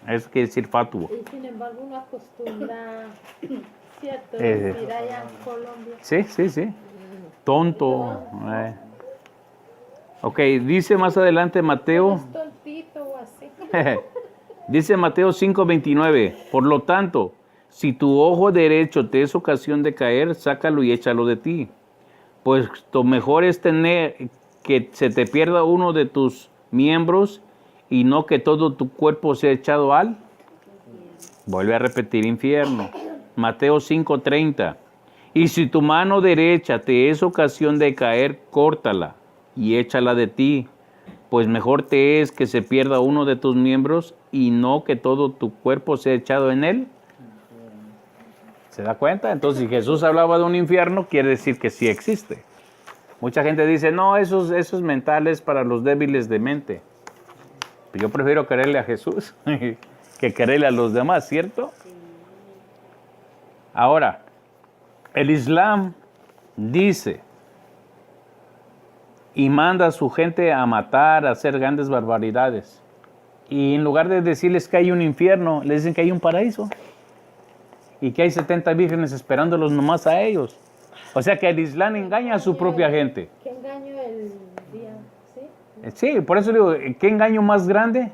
Eso quiere decir fatuo. Y sin embargo uno acostumbra, ¿cierto? Decir allá en Colombia. Sí. Tonto. Ok, dice más adelante Mateo. ¿Es tontito o así? Dice Mateo 5:29. Por lo tanto, si tu ojo derecho te es ocasión de caer, sácalo y échalo de ti. Pues lo mejor es tener que se te pierda uno de tus miembros y no que todo tu cuerpo sea echado al. Vuelve a repetir infierno. Mateo 5:30. Y si tu mano derecha te es ocasión de caer, córtala y échala de ti. Pues mejor te es que se pierda uno de tus miembros y no que todo tu cuerpo sea echado en él. ¿Se da cuenta? Entonces, si Jesús hablaba de un infierno, quiere decir que sí existe. Mucha gente dice, no, eso es mental, es para los débiles de mente. Yo prefiero quererle a Jesús que quererle a los demás, ¿cierto? Ahora, el Islam dice y manda a su gente a matar, a hacer grandes barbaridades. Y en lugar de decirles que hay un infierno, les dicen que hay un paraíso. Y que hay 70 vírgenes esperándolos nomás a ellos. O sea que el Islam engaña a su propia gente. ¿Qué engaño el día? ¿Sí? Sí, por eso digo, ¿qué engaño más grande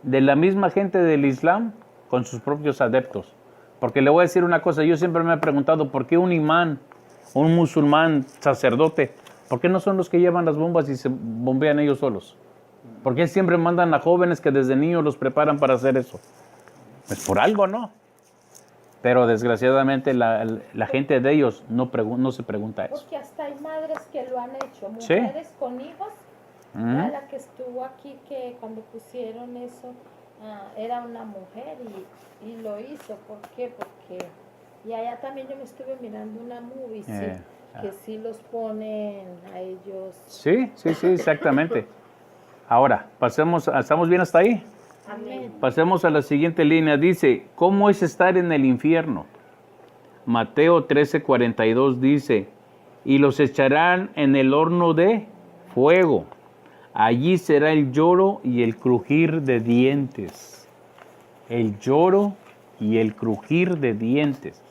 de la misma gente del Islam con sus propios adeptos? Porque le voy a decir una cosa, yo siempre me he preguntado, ¿por qué un imán, un musulmán sacerdote, por qué no son los que llevan las bombas y se bombean ellos solos? ¿Por qué siempre mandan a jóvenes que desde niños los preparan para hacer eso? Pues por algo, ¿no? Pero desgraciadamente la gente de ellos no se pregunta eso. Porque hasta hay madres que lo han hecho, Sí. mujeres con hijos. Ujú. La que estuvo aquí, que cuando pusieron eso, era una mujer y lo hizo. ¿Por qué? Porque, y allá también yo me estuve mirando una movie, sí, que sí los ponen a ellos. Sí, exactamente. Ahora, ¿estamos bien hasta ahí? Amén. Pasemos a la siguiente línea. Dice, ¿cómo es estar en el infierno? Mateo 13:42 dice, y los echarán en el horno de fuego. Allí será el lloro y el crujir de dientes. El lloro y el crujir de dientes.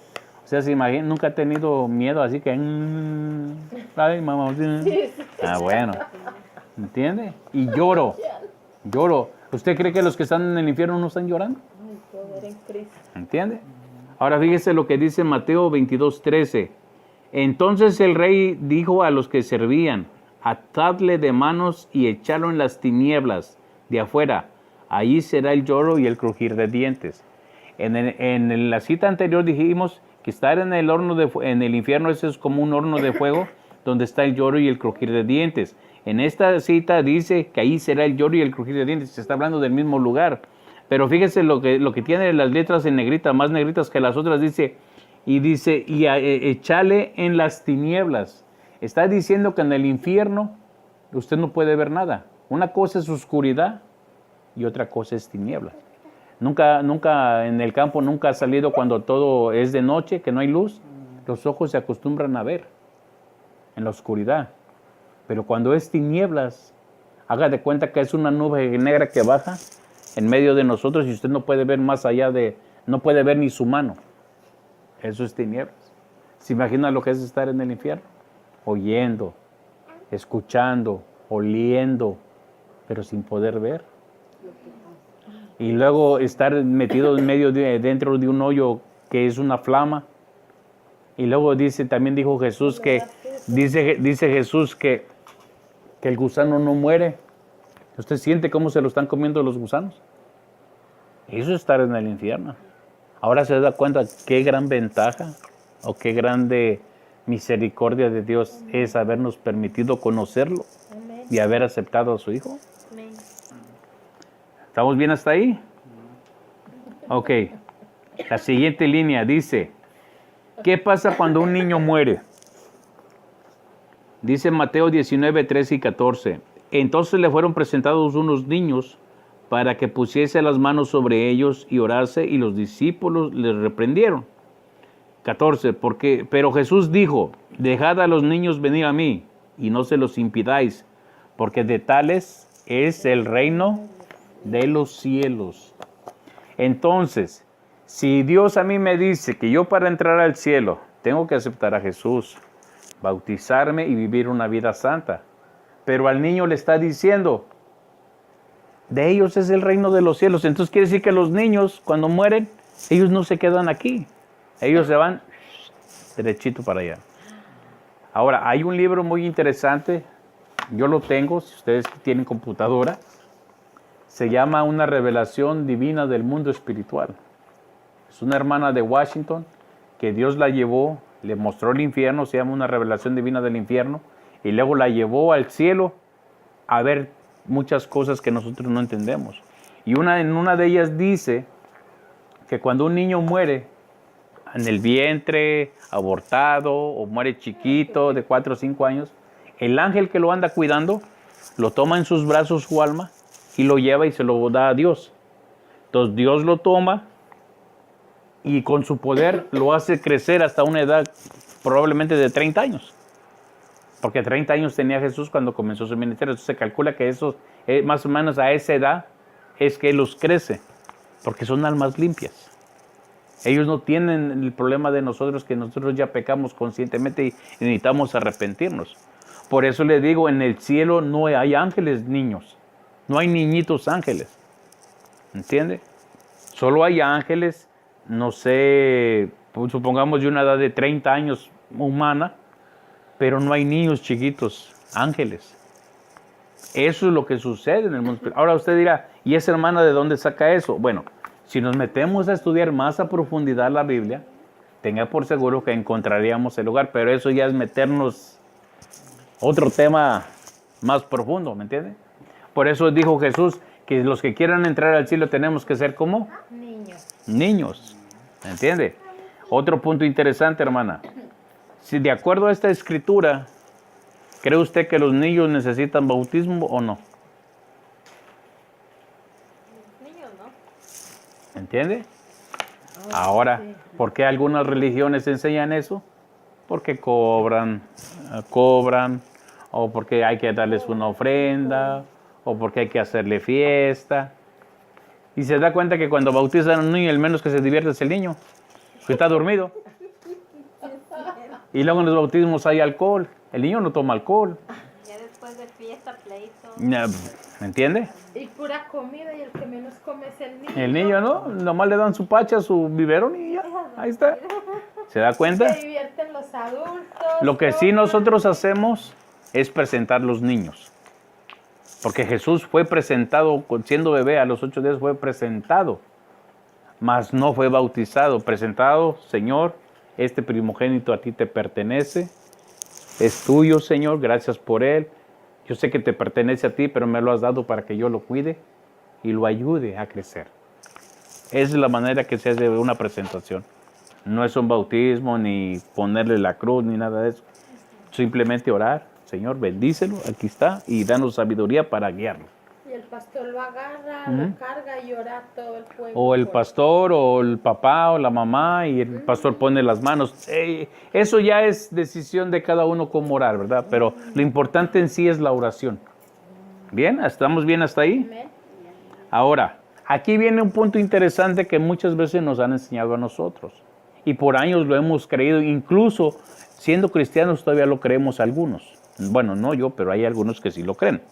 O sea, se imagina, nunca ha tenido miedo, así que... ay, mamá. Bueno. ¿Entiende? Y lloro. ¿Usted cree que los que están en el infierno no están llorando? Ay, poder en Cristo. ¿Entiende? Ahora fíjese lo que dice Mateo 22:13. Entonces el rey dijo a los que servían, atadle de manos y echadlo en las tinieblas de afuera. Allí será el lloro y el crujir de dientes. En la cita anterior dijimos que estar en el en el infierno, eso es como un horno de fuego donde está el lloro y el crujir de dientes. En esta cita dice que ahí será el lloro y el crujir de dientes. Se está hablando del mismo lugar. Pero fíjese lo que tiene las letras en negrita, más negritas que las otras, dice, échale en las tinieblas. Está diciendo que en el infierno usted no puede ver nada. Una cosa es oscuridad y otra cosa es tiniebla. Nunca en el campo nunca ha salido cuando todo es de noche, que no hay luz. Los ojos se acostumbran a ver en la oscuridad. Pero cuando es tinieblas, haga de cuenta que es una nube negra que baja en medio de nosotros y usted no puede ver más allá no puede ver ni su mano. Eso es tinieblas. ¿Se imagina lo que es estar en el infierno? Oyendo, escuchando, oliendo, pero sin poder ver. Y luego estar metido dentro de un hoyo que es una flama. Y luego también dijo Jesús que, dice Jesús que el gusano no muere. ¿Usted siente cómo se lo están comiendo los gusanos? Eso es estar en el infierno. Ahora se da cuenta qué gran ventaja o qué grande misericordia de Dios es habernos permitido conocerlo. Amén. Y haber aceptado a su Hijo. Amén. ¿Estamos bien hasta ahí? Ok. La siguiente línea dice, ¿qué pasa cuando un niño muere? Dice Mateo 19, 13 y 14. Entonces le fueron presentados unos niños para que pusiese las manos sobre ellos y orase, y los discípulos les reprendieron. 14. Pero Jesús dijo, dejad a los niños venir a mí, y no se los impidáis, porque de tales es el reino de los cielos. Entonces, si Dios a mí me dice que yo para entrar al cielo tengo que aceptar a Jesús, bautizarme y vivir una vida santa, pero al niño le está diciendo, de ellos es el reino de los cielos. Entonces quiere decir que los niños cuando mueren, ellos no se quedan aquí, ellos se van derechito para allá. Ahora, hay un libro muy interesante, yo lo tengo, si ustedes tienen computadora, se llama Una revelación divina del mundo espiritual. Es una hermana de Washington que Dios la llevó, le mostró el infierno, se llama Una revelación divina del infierno, y luego la llevó al cielo a ver muchas cosas que nosotros no entendemos. Y en una de ellas dice que cuando un niño muere en el vientre, abortado, o muere chiquito, de 4 o 5 años, el ángel que lo anda cuidando, lo toma en sus brazos su alma, y lo lleva y se lo da a Dios. Entonces Dios lo toma, y con su poder lo hace crecer hasta una edad probablemente de 30 años. Porque 30 años tenía Jesús cuando comenzó su ministerio. Entonces se calcula que eso, más o menos a esa edad, es que Él los crece, porque son almas limpias. Ellos no tienen el problema de nosotros, que nosotros ya pecamos conscientemente y necesitamos arrepentirnos. Por eso le digo, en el cielo no hay ángeles niños, no hay niñitos ángeles, ¿entiende? Solo hay ángeles, no sé, pues supongamos de una edad de 30 años humana, pero no hay niños chiquitos, ángeles. Eso es lo que sucede en el mundo espiritual. Ahora usted dirá, ¿y esa hermana de dónde saca eso? Bueno, si nos metemos a estudiar más a profundidad la Biblia, tenga por seguro que encontraríamos el lugar, pero eso ya es meternos otro tema más profundo, ¿me entiende? Por eso dijo Jesús que los que quieran entrar al cielo tenemos que ser como niños, ¿me entiende? Otro punto interesante, hermana. Si de acuerdo a esta escritura, ¿cree usted que los niños necesitan bautismo o no? Niños, ¿no? ¿Entiende? Ahora, ¿por qué algunas religiones enseñan eso? Porque cobran, o porque hay que darles una ofrenda, o porque hay que hacerle fiesta. Y se da cuenta que cuando bautizan a un niño, el menos que se divierte es el niño, que está dormido. Y luego en los bautismos hay alcohol. El niño no toma alcohol. Ya después de fiesta, pleito. ¿Me entiende? Y pura comida, y el que menos come es el niño. El niño, ¿no? Nomás le dan su pacha, su biberón y ya. Ahí está. ¿Se da cuenta? Se divierten los adultos. Lo que sí nosotros hacemos es presentar los niños. Porque Jesús fue presentado, siendo bebé, a los 8 días fue presentado. Mas no fue bautizado. Presentado, Señor, este primogénito a ti te pertenece. Es tuyo, Señor, gracias por él. Yo sé que te pertenece a ti, pero me lo has dado para que yo lo cuide y lo ayude a crecer. Esa es la manera que se hace una presentación. No es un bautismo, ni ponerle la cruz, ni nada de eso. Simplemente orar, Señor, bendícelo, aquí está, y danos sabiduría para guiarlo. Y el pastor lo agarra, lo carga y ora todo el pueblo. O el pastor, o el papá, o la mamá, y el pastor pone las manos. Eso ya es decisión de cada uno cómo orar, ¿verdad? Pero lo importante en sí es la oración. ¿Bien? ¿Estamos bien hasta ahí? Amén. Ahora, aquí viene un punto interesante que muchas veces nos han enseñado a nosotros. Y por años lo hemos creído, incluso siendo cristianos todavía lo creemos algunos. Bueno, no yo, pero hay algunos que sí lo creen.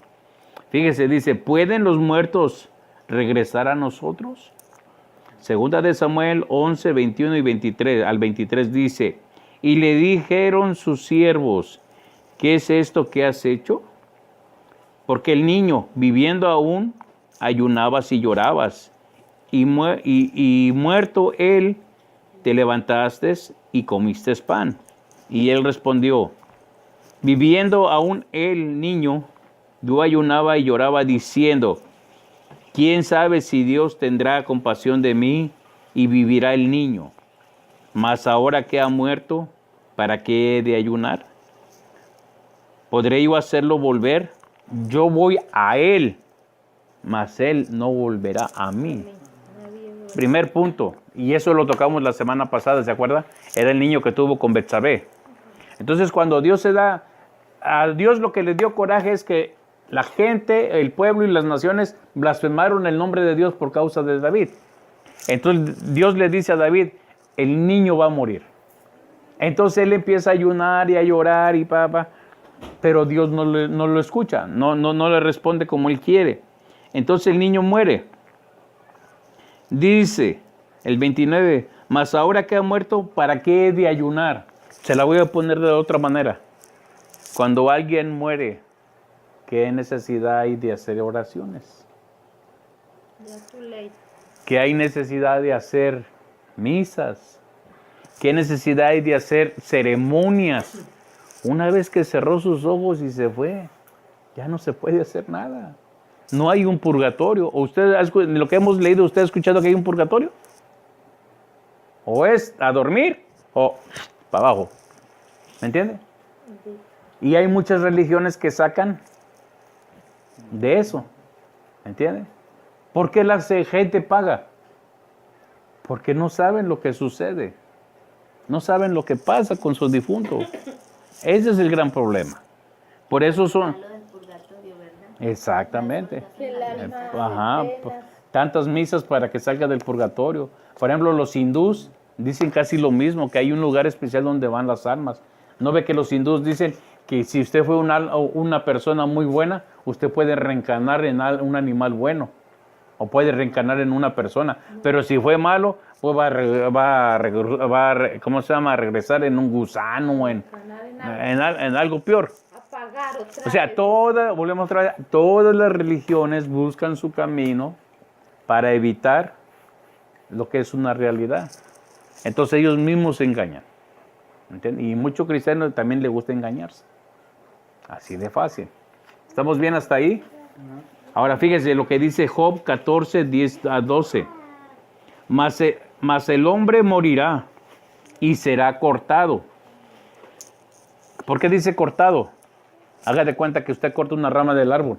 Fíjese, dice, ¿pueden los muertos regresar a nosotros? Segunda de Samuel 11, 21 y 23, al 23 dice, y le dijeron sus siervos, ¿qué es esto que has hecho? Porque el niño, viviendo aún, ayunabas y llorabas, y muerto él, te levantaste y comiste pan. Y él respondió, viviendo aún el niño, yo ayunaba y lloraba diciendo, ¿quién sabe si Dios tendrá compasión de mí y vivirá el niño? Mas ahora que ha muerto, ¿para qué he de ayunar? ¿Podré yo hacerlo volver? Yo voy a él, mas él no volverá a mí. Primer punto, y eso lo tocamos la semana pasada, ¿se acuerda? Era el niño que tuvo con Betsabé. Entonces cuando Dios se da, a Dios lo que le dio coraje es que la gente, el pueblo y las naciones blasfemaron el nombre de Dios por causa de David. Entonces Dios le dice a David, el niño va a morir. Entonces él empieza a ayunar y a llorar y pero Dios no lo escucha, no le responde como él quiere. Entonces el niño muere. Dice el 29, mas ahora que ha muerto, ¿para qué he de ayunar? Se la voy a poner de otra manera. Cuando alguien muere, ¿qué necesidad hay de hacer oraciones? ¿Qué hay necesidad de hacer misas? ¿Qué necesidad hay de hacer ceremonias? Una vez que cerró sus ojos y se fue, ya no se puede hacer nada. No hay un purgatorio. ¿O usted, lo que hemos leído, usted ha escuchado que hay un purgatorio? O es a dormir o para abajo. ¿Me entiende? Sí. Y hay muchas religiones que sacan de eso. ¿Me entiende? ¿Por qué la gente paga? Porque no saben lo que sucede. No saben lo que pasa con sus difuntos. Ese es el gran problema. Por eso son... Exactamente. tantas misas para que salga del purgatorio. Por ejemplo, los hindús dicen casi lo mismo, que hay un lugar especial donde van las almas. ¿No ve que los hindús dicen que si usted fue una persona muy buena, usted puede reencarnar en un animal bueno? O puede reencarnar en una persona. Pero si fue malo, pues ¿cómo se llama? A regresar en un gusano, en algo peor. Apagar otra O sea, vez. todas las religiones buscan su camino para evitar lo que es una realidad. Entonces ellos mismos se engañan. ¿Entiendes? Y muchos cristianos también les gusta engañarse. Así de fácil. ¿Estamos bien hasta ahí? Ahora fíjese lo que dice Job 14, 10 a 12. Mas el hombre morirá y será cortado. ¿Por qué dice cortado? Haga de cuenta que usted corta una rama del árbol.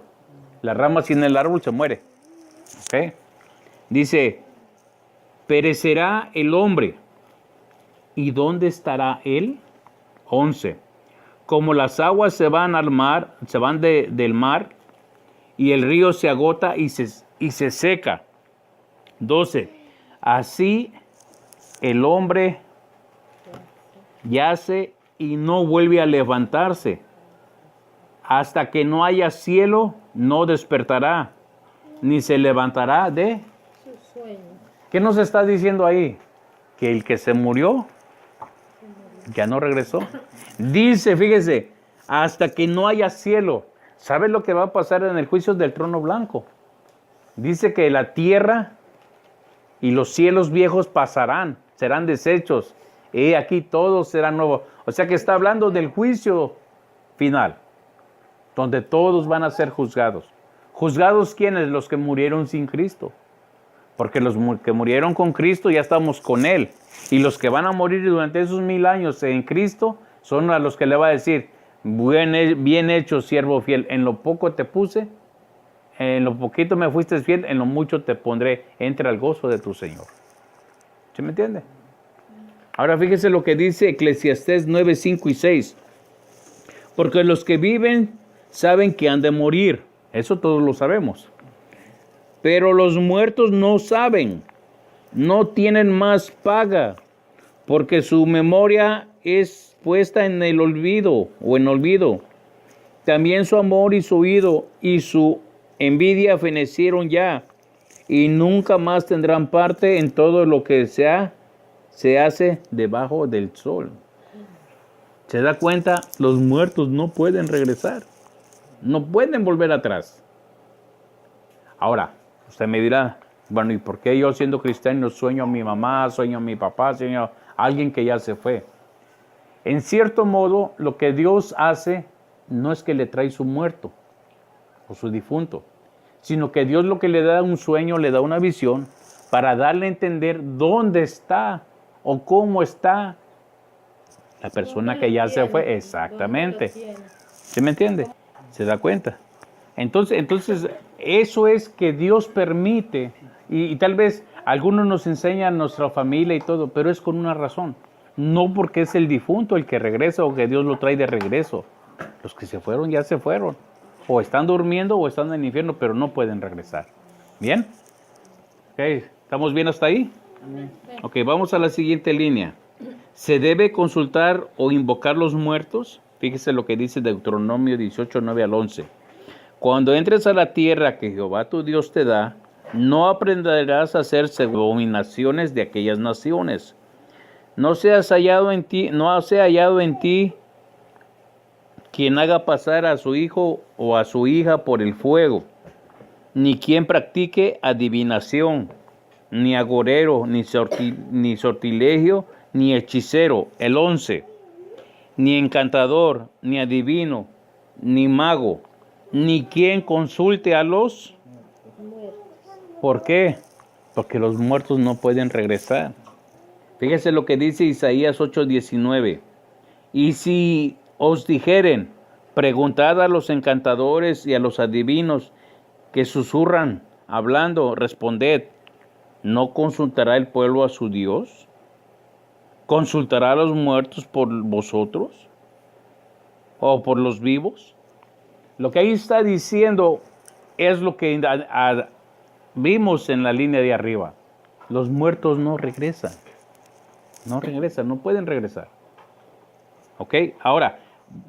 La rama sin el árbol se muere. ¿Ok? Dice, perecerá el hombre. ¿Y dónde estará él? 11. Como las aguas se van al mar, se van del mar, y el río se agota y se seca. 12. Así el hombre yace y no vuelve a levantarse. Hasta que no haya cielo, no despertará, ni se levantará de... Su sueño. ¿Qué nos está diciendo ahí? Que el que se murió ya no regresó. Dice, fíjese, hasta que no haya cielo. ¿Sabe lo que va a pasar en el juicio del trono blanco? Dice que la tierra y los cielos viejos pasarán, serán deshechos. Y aquí todo será nuevo. O sea que está hablando del juicio final, donde todos van a ser juzgados. ¿Juzgados quiénes? Los que murieron sin Cristo. Porque los que murieron con Cristo ya estamos con Él. Y los que van a morir durante esos 1000 años en Cristo son a los que le va a decir, bien hecho, siervo fiel, en lo poco te puse, en lo poquito me fuiste fiel, en lo mucho te pondré, entra al gozo de tu Señor. ¿Sí me entiende? Ahora fíjese lo que dice Eclesiastés 9, 5 y 6. Porque los que viven saben que han de morir. Eso todos lo sabemos. Pero los muertos no saben, no tienen más paga, porque su memoria es puesta en el olvido o en olvido. También su amor y su oído y su envidia fenecieron ya, y nunca más tendrán parte en todo lo que se hace debajo del sol. ¿Se da cuenta? Los muertos no pueden regresar, no pueden volver atrás. Ahora, usted me dirá, bueno, ¿y por qué yo siendo cristiano sueño a mi mamá, sueño a mi papá, sueño a alguien que ya se fue? En cierto modo, lo que Dios hace no es que le trae su muerto o su difunto, sino que Dios lo que le da un sueño, le da una visión para darle a entender dónde está o cómo está la persona que ya se fue. Exactamente. ¿Sí me entiende? ¿Se da cuenta? Entonces eso es que Dios permite, y tal vez algunos nos enseñan nuestra familia y todo, pero es con una razón. No porque es el difunto el que regresa o que Dios lo trae de regreso. Los que se fueron ya se fueron. O están durmiendo o están en el infierno, pero no pueden regresar. ¿Bien? Okay. ¿Estamos bien hasta ahí? Ok, vamos a la siguiente línea. ¿Se debe consultar o invocar los muertos? Fíjese lo que dice Deuteronomio 18, 9 al 11. Cuando entres a la tierra que Jehová tu Dios te da, no aprenderás a hacer abominaciones de aquellas naciones. No sea hallado en ti quien haga pasar a su hijo o a su hija por el fuego, ni quien practique adivinación, ni agorero, ni sortilegio, ni hechicero. El 11. Ni encantador, ni adivino, ni mago, ni quien consulte a los Muertos. ¿Por qué? Porque los muertos no pueden regresar. Fíjese lo que dice Isaías 8:19. Y si os dijeren, preguntad a los encantadores y a los adivinos que susurran, hablando, responded, ¿no consultará el pueblo a su Dios? ¿Consultará a los muertos por vosotros? ¿O por los vivos? Lo que ahí está diciendo es lo que vimos en la línea de arriba, los muertos no regresan. No regresan, no pueden regresar. ¿Ok? Ahora,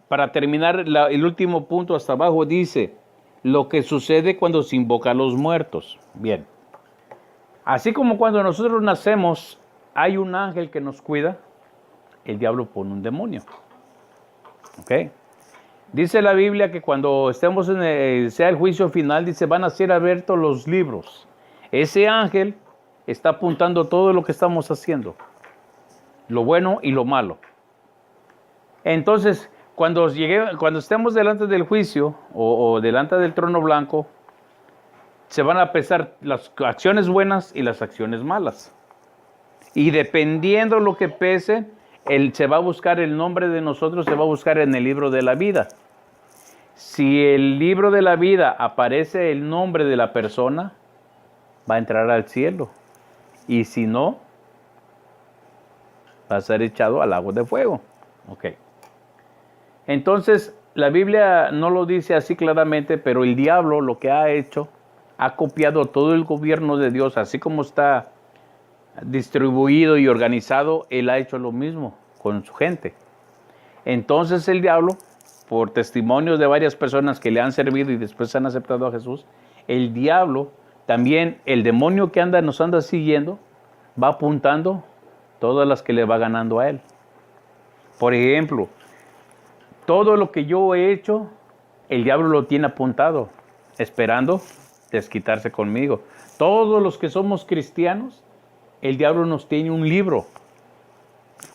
para terminar el último punto hasta abajo dice, lo que sucede cuando se invoca a los muertos. Bien. Así como cuando nosotros nacemos, hay un ángel que nos cuida, el diablo pone un demonio. ¿Ok? Dice la Biblia que cuando estemos sea el juicio final, dice, van a ser abiertos los libros. Ese ángel está apuntando todo lo que estamos haciendo, lo bueno y lo malo. Entonces, cuando estemos delante del juicio o delante del trono blanco, se van a pesar las acciones buenas y las acciones malas. Y dependiendo lo que pese, se va a buscar el nombre de nosotros, se va a buscar en el libro de la vida. Si el libro de la vida aparece el nombre de la persona, va a entrar al cielo. Y si no, va a ser echado al lago de fuego. Ok. Entonces, la Biblia no lo dice así claramente, pero el diablo lo que ha hecho, ha copiado todo el gobierno de Dios, así como está distribuido y organizado, él ha hecho lo mismo con su gente. Entonces el diablo, por testimonios de varias personas que le han servido y después han aceptado a Jesús, el diablo, también el demonio que nos anda siguiendo, va apuntando todas las que le va ganando a él. Por ejemplo, todo lo que yo he hecho, el diablo lo tiene apuntado, esperando desquitarse conmigo. Todos los que somos cristianos, el diablo nos tiene un libro.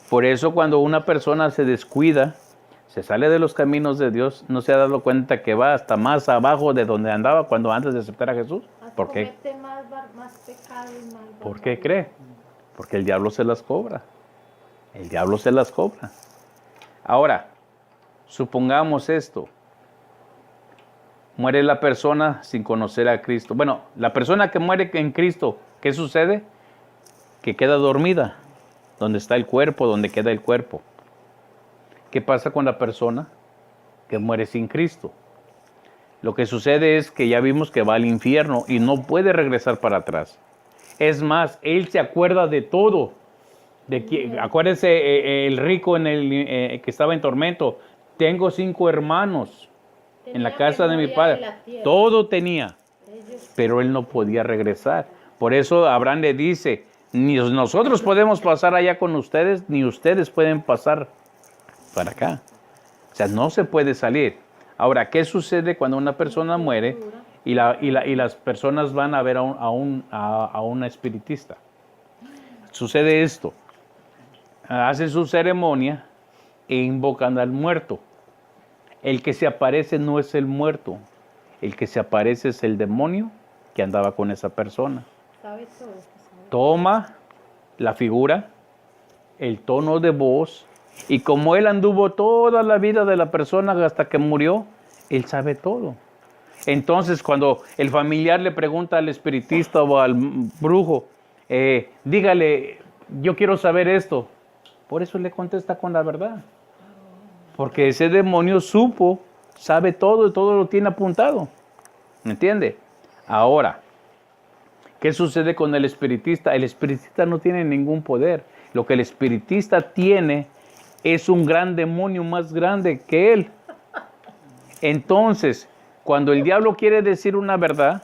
Por eso cuando una persona se descuida, se sale de los caminos de Dios, no se ha dado cuenta que va hasta más abajo de donde andaba cuando antes de aceptar a Jesús. ¿Por qué? Más pecado y mal. ¿Por qué cree? Porque el diablo se las cobra. El diablo se las cobra. Ahora, supongamos esto. Muere la persona sin conocer a Cristo. Bueno, la persona que muere en Cristo, ¿qué sucede? Que queda dormida. Donde está el cuerpo, donde queda el cuerpo. ¿Qué pasa con la persona que muere sin Cristo? Lo que sucede es que ya vimos que va al infierno y no puede regresar para atrás. Es más, él se acuerda de todo. Acuérdese el rico que estaba en tormento. Tengo 5 hermanos en la casa de mi padre. Todo tenía, pero él no podía regresar. Por eso Abraham le dice, ni nosotros podemos pasar allá con ustedes, ni ustedes pueden pasar para acá. O sea, no se puede salir. Ahora, ¿qué sucede cuando una persona muere y las personas van a ver a un espiritista? Sucede esto. Hacen su ceremonia e invocan al muerto. El que se aparece no es el muerto. El que se aparece es el demonio que andaba con esa persona. Toma la figura, el tono de voz, y como él anduvo toda la vida de la persona hasta que murió, él sabe todo. Entonces, cuando el familiar le pregunta al espiritista o al brujo, dígale, yo quiero saber esto. Por eso le contesta con la verdad. Porque ese demonio sabe todo y todo lo tiene apuntado. ¿Me entiende? Ahora, ¿qué sucede con el espiritista? El espiritista no tiene ningún poder. Lo que el espiritista tiene es un gran demonio más grande que él. Entonces, cuando el diablo quiere decir una verdad,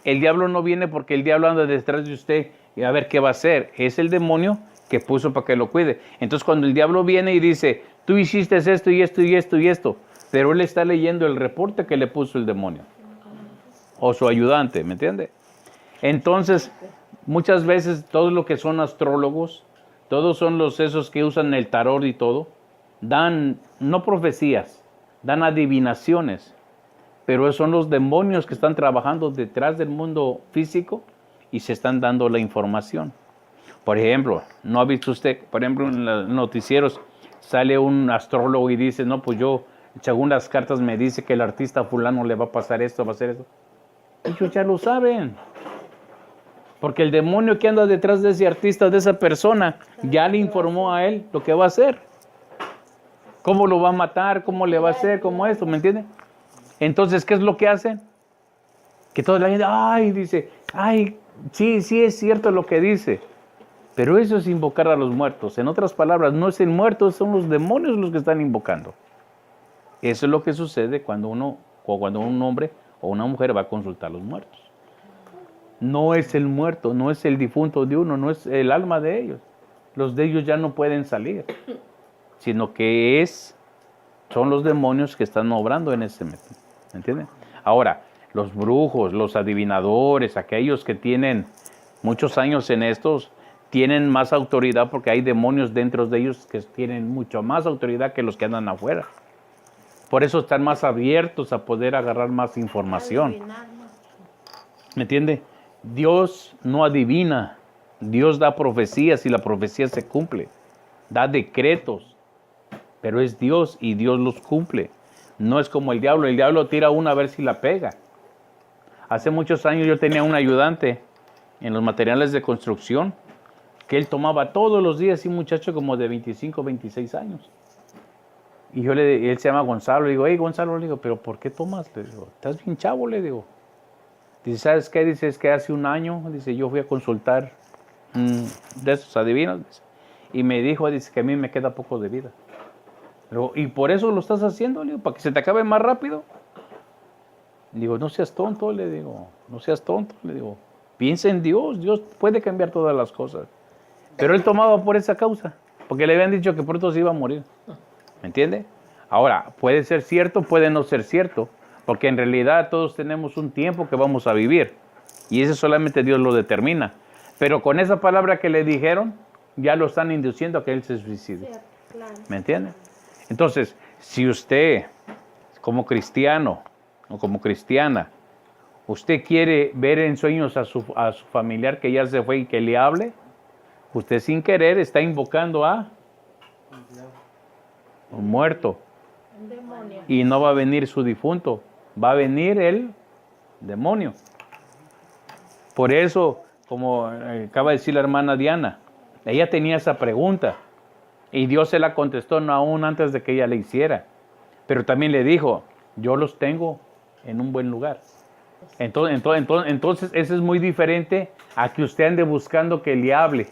el diablo no viene porque el diablo anda detrás de usted y a ver qué va a hacer. Es el demonio que puso para que lo cuide. Entonces, cuando el diablo viene y dice, tú hiciste esto y esto y esto y esto, pero él está leyendo el reporte que le puso el demonio o su ayudante, ¿me entiende? Entonces, muchas veces todos los que son astrólogos, todos son esos que usan el tarot y todo, dan, no profecías, dan adivinaciones, pero son los demonios que están trabajando detrás del mundo físico y se están dando la información. Por ejemplo, ¿no ha visto usted, por ejemplo, en los noticieros sale un astrólogo y dice, no, pues yo, según las cartas me dice que el artista fulano le va a pasar esto, va a hacer esto? Ellos ya lo saben. Porque el demonio que anda detrás de ese artista, de esa persona, ya le informó a él lo que va a hacer. Cómo lo va a matar, cómo le va a hacer, cómo esto, ¿me entiende? Entonces, ¿qué es lo que hacen? Que toda la gente, ay, dice, Ay, sí, sí es cierto lo que dice. Pero eso es invocar a los muertos. En otras palabras, no es el muerto, son los demonios los que están invocando. Eso es lo que sucede cuando un hombre o una mujer va a consultar a los muertos. No es el muerto, no es el difunto de uno, no es el alma de ellos. Los de ellos ya no pueden salir, sino que son los demonios que están obrando en ese método. ¿Me entienden? Ahora, los brujos, los adivinadores, aquellos que tienen muchos años en estos, tienen más autoridad porque hay demonios dentro de ellos que tienen mucho más autoridad que los que andan afuera. Por eso están más abiertos a poder agarrar más información. ¿Me entiende? Dios no adivina, Dios da profecías y la profecía se cumple. Da decretos, pero es Dios y Dios los cumple. No es como el diablo tira una a ver si la pega. Hace muchos años yo tenía un ayudante en los materiales de construcción que él tomaba todos los días, un muchacho como de 25, 26 años. Y él se llama Gonzalo, le digo, hey Gonzalo, le digo, pero ¿por qué tomas? Le digo, estás bien chavo, le digo. Dice, ¿sabes qué? Dice, es que hace un año, dice, yo fui a consultar de esos adivinos, dice, y me dijo, dice, que a mí me queda poco de vida. Le digo, ¿y por eso lo estás haciendo? Le digo, ¿para que se te acabe más rápido? Le digo, no seas tonto, le digo, no seas tonto, le digo, piensa en Dios, Dios puede cambiar todas las cosas. Pero él tomaba por esa causa, porque le habían dicho que pronto se iba a morir. ¿Me entiende? Ahora, puede ser cierto, puede no ser cierto, porque en realidad todos tenemos un tiempo que vamos a vivir, y eso solamente Dios lo determina. Pero con esa palabra que le dijeron, ya lo están induciendo a que él se suicide. Sí, claro. ¿Me entiende? Entonces, si usted, como cristiano o como cristiana, usted quiere ver en sueños a su familiar que ya se fue y que le hable, usted sin querer está invocando a un muerto. Un demonio. Y no va a venir su difunto, va a venir el demonio. Por eso, como acaba de decir la hermana Diana, ella tenía esa pregunta y Dios se la contestó no aún antes de que ella le hiciera. Pero también le dijo, yo los tengo en un buen lugar. Entonces eso es muy diferente a que usted ande buscando que le hable,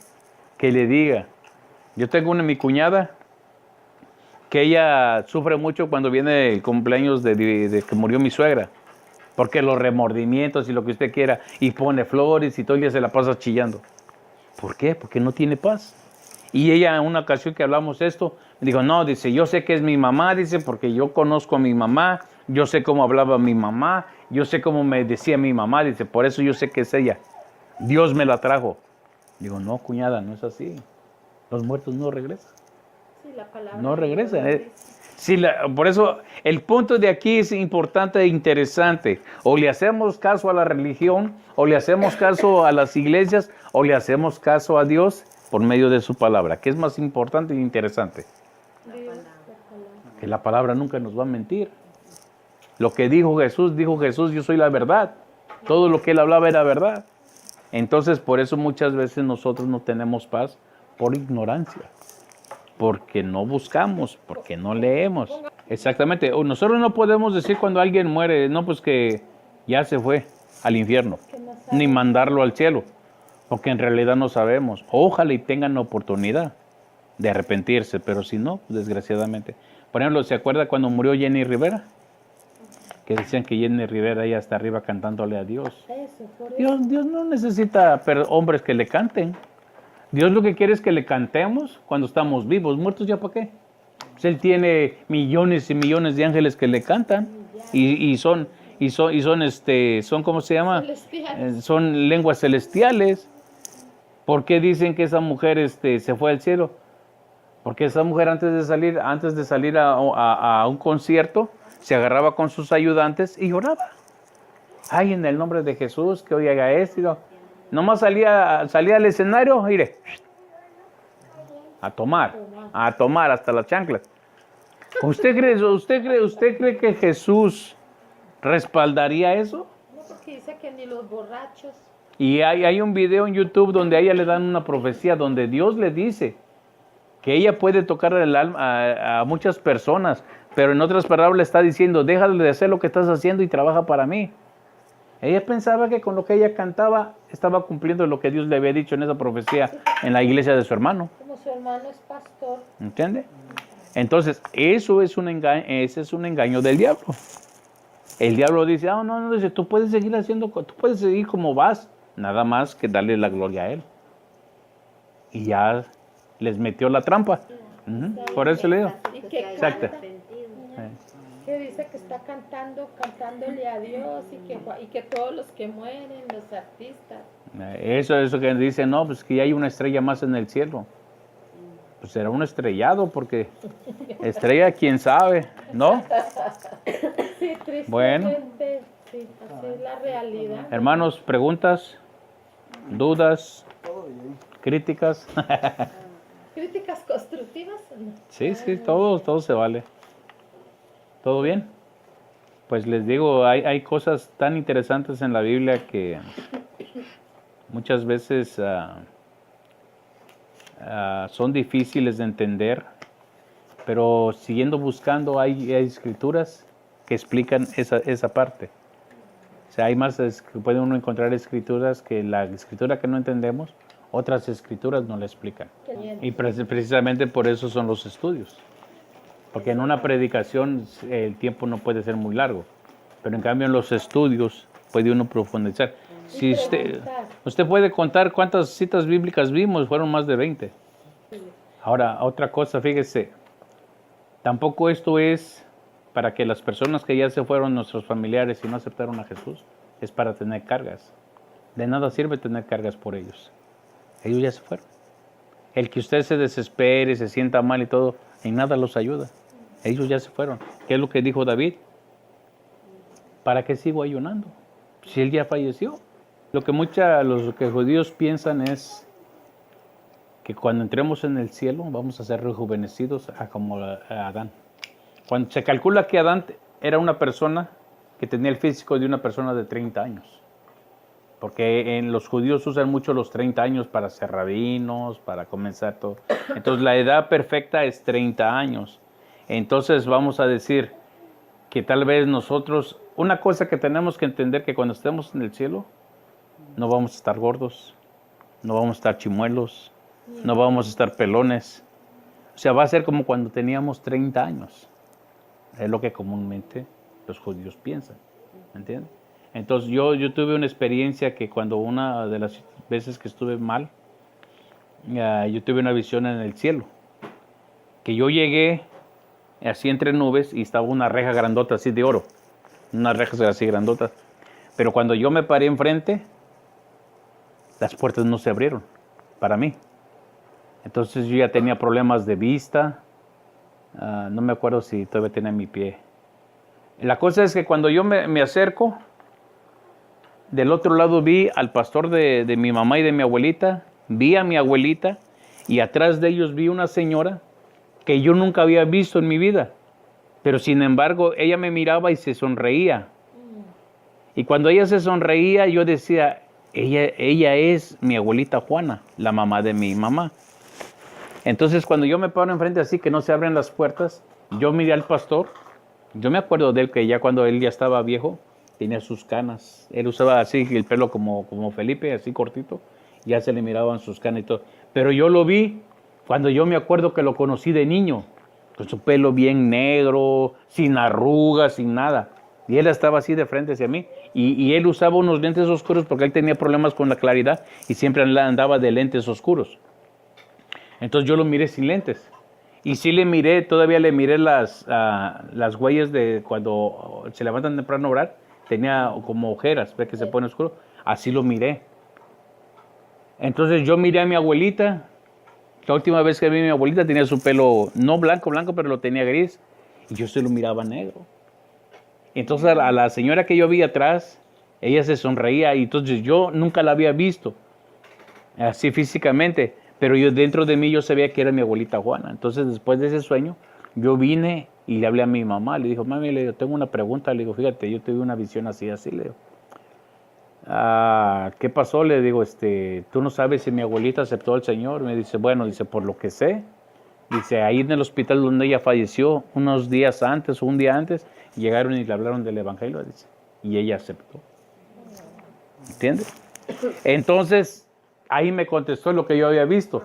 que le diga. Yo tengo mi cuñada que ella sufre mucho cuando viene el cumpleaños de que murió mi suegra, porque los remordimientos y lo que usted quiera, y pone flores y todo el día se la pasa chillando. ¿Por qué? Porque no tiene paz. Y ella en una ocasión que hablamos esto, me dijo, no, dice, yo sé que es mi mamá, dice, porque yo conozco a mi mamá, yo sé cómo hablaba mi mamá, yo sé cómo me decía mi mamá, dice, por eso yo sé que es ella. Dios me la trajo. Digo, no, cuñada, no es así. Los muertos no regresan. Sí, la palabra no regresan. Sí, por eso el punto de aquí es importante e interesante. O le hacemos caso a la religión, o le hacemos caso a las iglesias, o le hacemos caso a Dios por medio de su palabra. ¿Qué es más importante e interesante? Que la palabra nunca nos va a mentir. Lo que dijo Jesús, yo soy la verdad. Todo lo que él hablaba era verdad. Entonces, por eso muchas veces nosotros no tenemos paz por ignorancia. Porque no buscamos, porque no leemos. Exactamente. Nosotros no podemos decir cuando alguien muere, no, pues que ya se fue al infierno, ni mandarlo al cielo, porque en realidad no sabemos. Ojalá y tengan la oportunidad de arrepentirse, pero si no, pues desgraciadamente. Por ejemplo, ¿se acuerda cuando murió Jenny Rivera? Que decían que Jenny Rivera ya está arriba cantándole a Dios. Dios no necesita hombres que le canten. Dios lo que quiere es que le cantemos cuando estamos vivos. Muertos ya para qué. Pues él tiene millones y millones de ángeles que le cantan y son ¿cómo se llama? Son lenguas celestiales. ¿Por qué dicen que esa mujer se fue al cielo? Porque esa mujer antes de salir a un concierto se agarraba con sus ayudantes y oraba. Ay, en el nombre de Jesús, que hoy haga esto. Nomás salía al escenario, mire, a tomar hasta las chanclas. ¿Usted cree que Jesús respaldaría eso? No, porque dice que ni los borrachos. Y hay un video en YouTube donde a ella le dan una profecía donde Dios le dice que ella puede tocar el alma a muchas personas, pero en otras palabras le está diciendo, déjale de hacer lo que estás haciendo y trabaja para mí. Ella pensaba que con lo que ella cantaba estaba cumpliendo lo que Dios le había dicho en esa profecía en la iglesia de su hermano. Como su hermano es pastor. ¿Entiende? Entonces, eso es ese es un engaño del diablo. El diablo dice, no, dice, tú puedes seguir tú puedes seguir como vas, nada más que darle la gloria a él. Y ya les metió la trampa. Por eso le digo. Y que Exacto. canta, que dice que está cantándole a Dios y que todos los que mueren, los artistas. Eso que dice, no, pues que ya hay una estrella más en el cielo. Pues será un estrellado, porque estrella, quién sabe, ¿no? Sí, tristemente, Bueno. Sí, así es la realidad. Hermanos, preguntas, dudas, críticas. ¿Críticas constructivas? No. Sí, todo se vale. ¿Todo bien? Pues les digo, hay cosas tan interesantes en la Biblia que muchas veces son difíciles de entender, pero siguiendo buscando hay escrituras que explican esa parte. O sea, hay más que puede uno encontrar escrituras que la escritura que no entendemos, otras escrituras no la explican. Y precisamente por eso son los estudios. Porque en una predicación el tiempo no puede ser muy largo, pero en cambio en los estudios puede uno profundizar. Si usted puede contar cuántas citas bíblicas vimos, fueron más de 20. Ahora, otra cosa, fíjese, tampoco esto es para que las personas que ya se fueron, nuestros familiares, y no aceptaron a Jesús, es para tener cargas. De nada sirve tener cargas por ellos. Ellos ya se fueron. El que usted se desespere, se sienta mal y todo, en nada los ayuda. Ellos ya se fueron. ¿Qué es lo que dijo David? ¿Para qué sigo ayunando? Si él ya falleció. Lo que los judíos piensan es que cuando entremos en el cielo vamos a ser rejuvenecidos como Adán. Cuando se calcula que Adán era una persona que tenía el físico de una persona de 30 años. Porque en los judíos usan mucho los 30 años para ser rabinos, para comenzar todo. Entonces la edad perfecta es 30 años. Entonces vamos a decir que tal vez nosotros, una cosa que tenemos que entender, que cuando estemos en el cielo, no vamos a estar gordos, no vamos a estar chimuelos, no vamos a estar pelones. O sea, va a ser como cuando teníamos 30 años. Es lo que comúnmente los judíos piensan, ¿me entiendes? Entonces yo tuve una experiencia que cuando una de las veces que estuve mal, yo tuve una visión en el cielo. Que yo llegué así entre nubes y estaba una reja grandota así de oro. Unas rejas así grandotas. Pero cuando yo me paré enfrente, las puertas no se abrieron para mí. Entonces yo ya tenía problemas de vista. No me acuerdo si todavía tenía mi pie. La cosa es que cuando yo me acerco, del otro lado vi al pastor de mi mamá y de mi abuelita, vi a mi abuelita y atrás de ellos vi una señora que yo nunca había visto en mi vida. Pero sin embargo, ella me miraba y se sonreía. Y cuando ella se sonreía, yo decía, ella es mi abuelita Juana, la mamá de mi mamá. Entonces, cuando yo me paro enfrente así, que no se abren las puertas, yo miré al pastor. Yo me acuerdo de él que ya cuando él ya estaba viejo, tenía sus canas. Él usaba así el pelo como Felipe, así cortito. Ya se le miraban sus canas y todo. Pero yo lo vi cuando yo me acuerdo que lo conocí de niño. Con su pelo bien negro, sin arrugas, sin nada. Y él estaba así de frente hacia mí. Y él usaba unos lentes oscuros porque él tenía problemas con la claridad. Y siempre andaba de lentes oscuros. Entonces yo lo miré sin lentes. Y sí todavía le miré las huellas de cuando se levantan temprano a orar. Tenía como ojeras, ve que se pone oscuro. Así lo miré. Entonces yo miré a mi abuelita. La última vez que vi a mi abuelita tenía su pelo, no blanco, pero lo tenía gris. Y yo se lo miraba negro. Entonces a la señora que yo vi atrás, ella se sonreía. Y entonces yo nunca la había visto así físicamente. Pero yo dentro de mí yo sabía que era mi abuelita Juana. Entonces después de ese sueño, yo vine y le hablé a mi mamá. Le dijo, mami, le digo, tengo una pregunta. Le digo, fíjate, yo tuve una visión así. Le digo, ¿qué pasó? Le digo, tú no sabes si mi abuelita aceptó al Señor. Me dice, bueno, dice, por lo que sé. Dice, ahí en el hospital donde ella falleció, unos días antes o un día antes, llegaron y le hablaron del Evangelio, dice, y ella aceptó. ¿Entiendes? Entonces, ahí me contestó lo que yo había visto.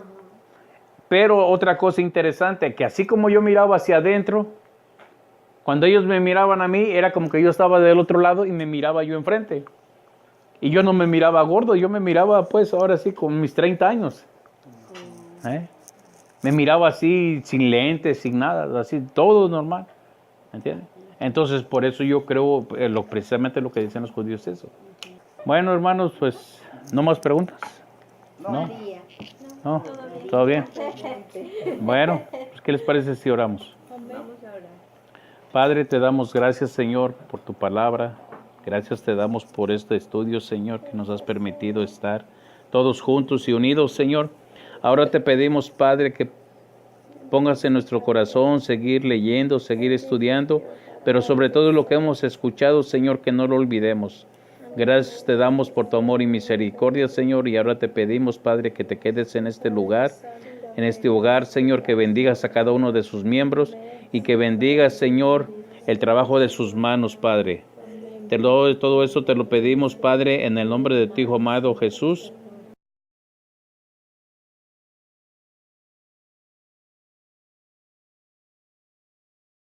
Pero otra cosa interesante, que así como yo miraba hacia adentro, cuando ellos me miraban a mí, era como que yo estaba del otro lado y me miraba yo enfrente. Y yo no me miraba gordo, yo me miraba pues ahora sí con mis 30 años. Me miraba así, sin lentes, sin nada, así, todo normal. ¿Entiendes? Entonces, por eso yo creo precisamente lo que dicen los judíos eso. Bueno, hermanos, pues, ¿no más preguntas? ¿No? ¿No? ¿Todo bien? Bueno, pues, ¿qué les parece si oramos? Padre, te damos gracias, Señor, por tu palabra. Gracias te damos por este estudio, Señor, que nos has permitido estar todos juntos y unidos, Señor. Ahora te pedimos, Padre, que pongas en nuestro corazón seguir leyendo, seguir estudiando, pero sobre todo lo que hemos escuchado, Señor, que no lo olvidemos. Gracias te damos por tu amor y misericordia, Señor, y ahora te pedimos, Padre, que te quedes en este lugar, en este hogar, Señor, que bendigas a cada uno de sus miembros y que bendigas, Señor, el trabajo de sus manos, Padre. Todo eso te lo pedimos, Padre, en el nombre de tu Hijo amado Jesús.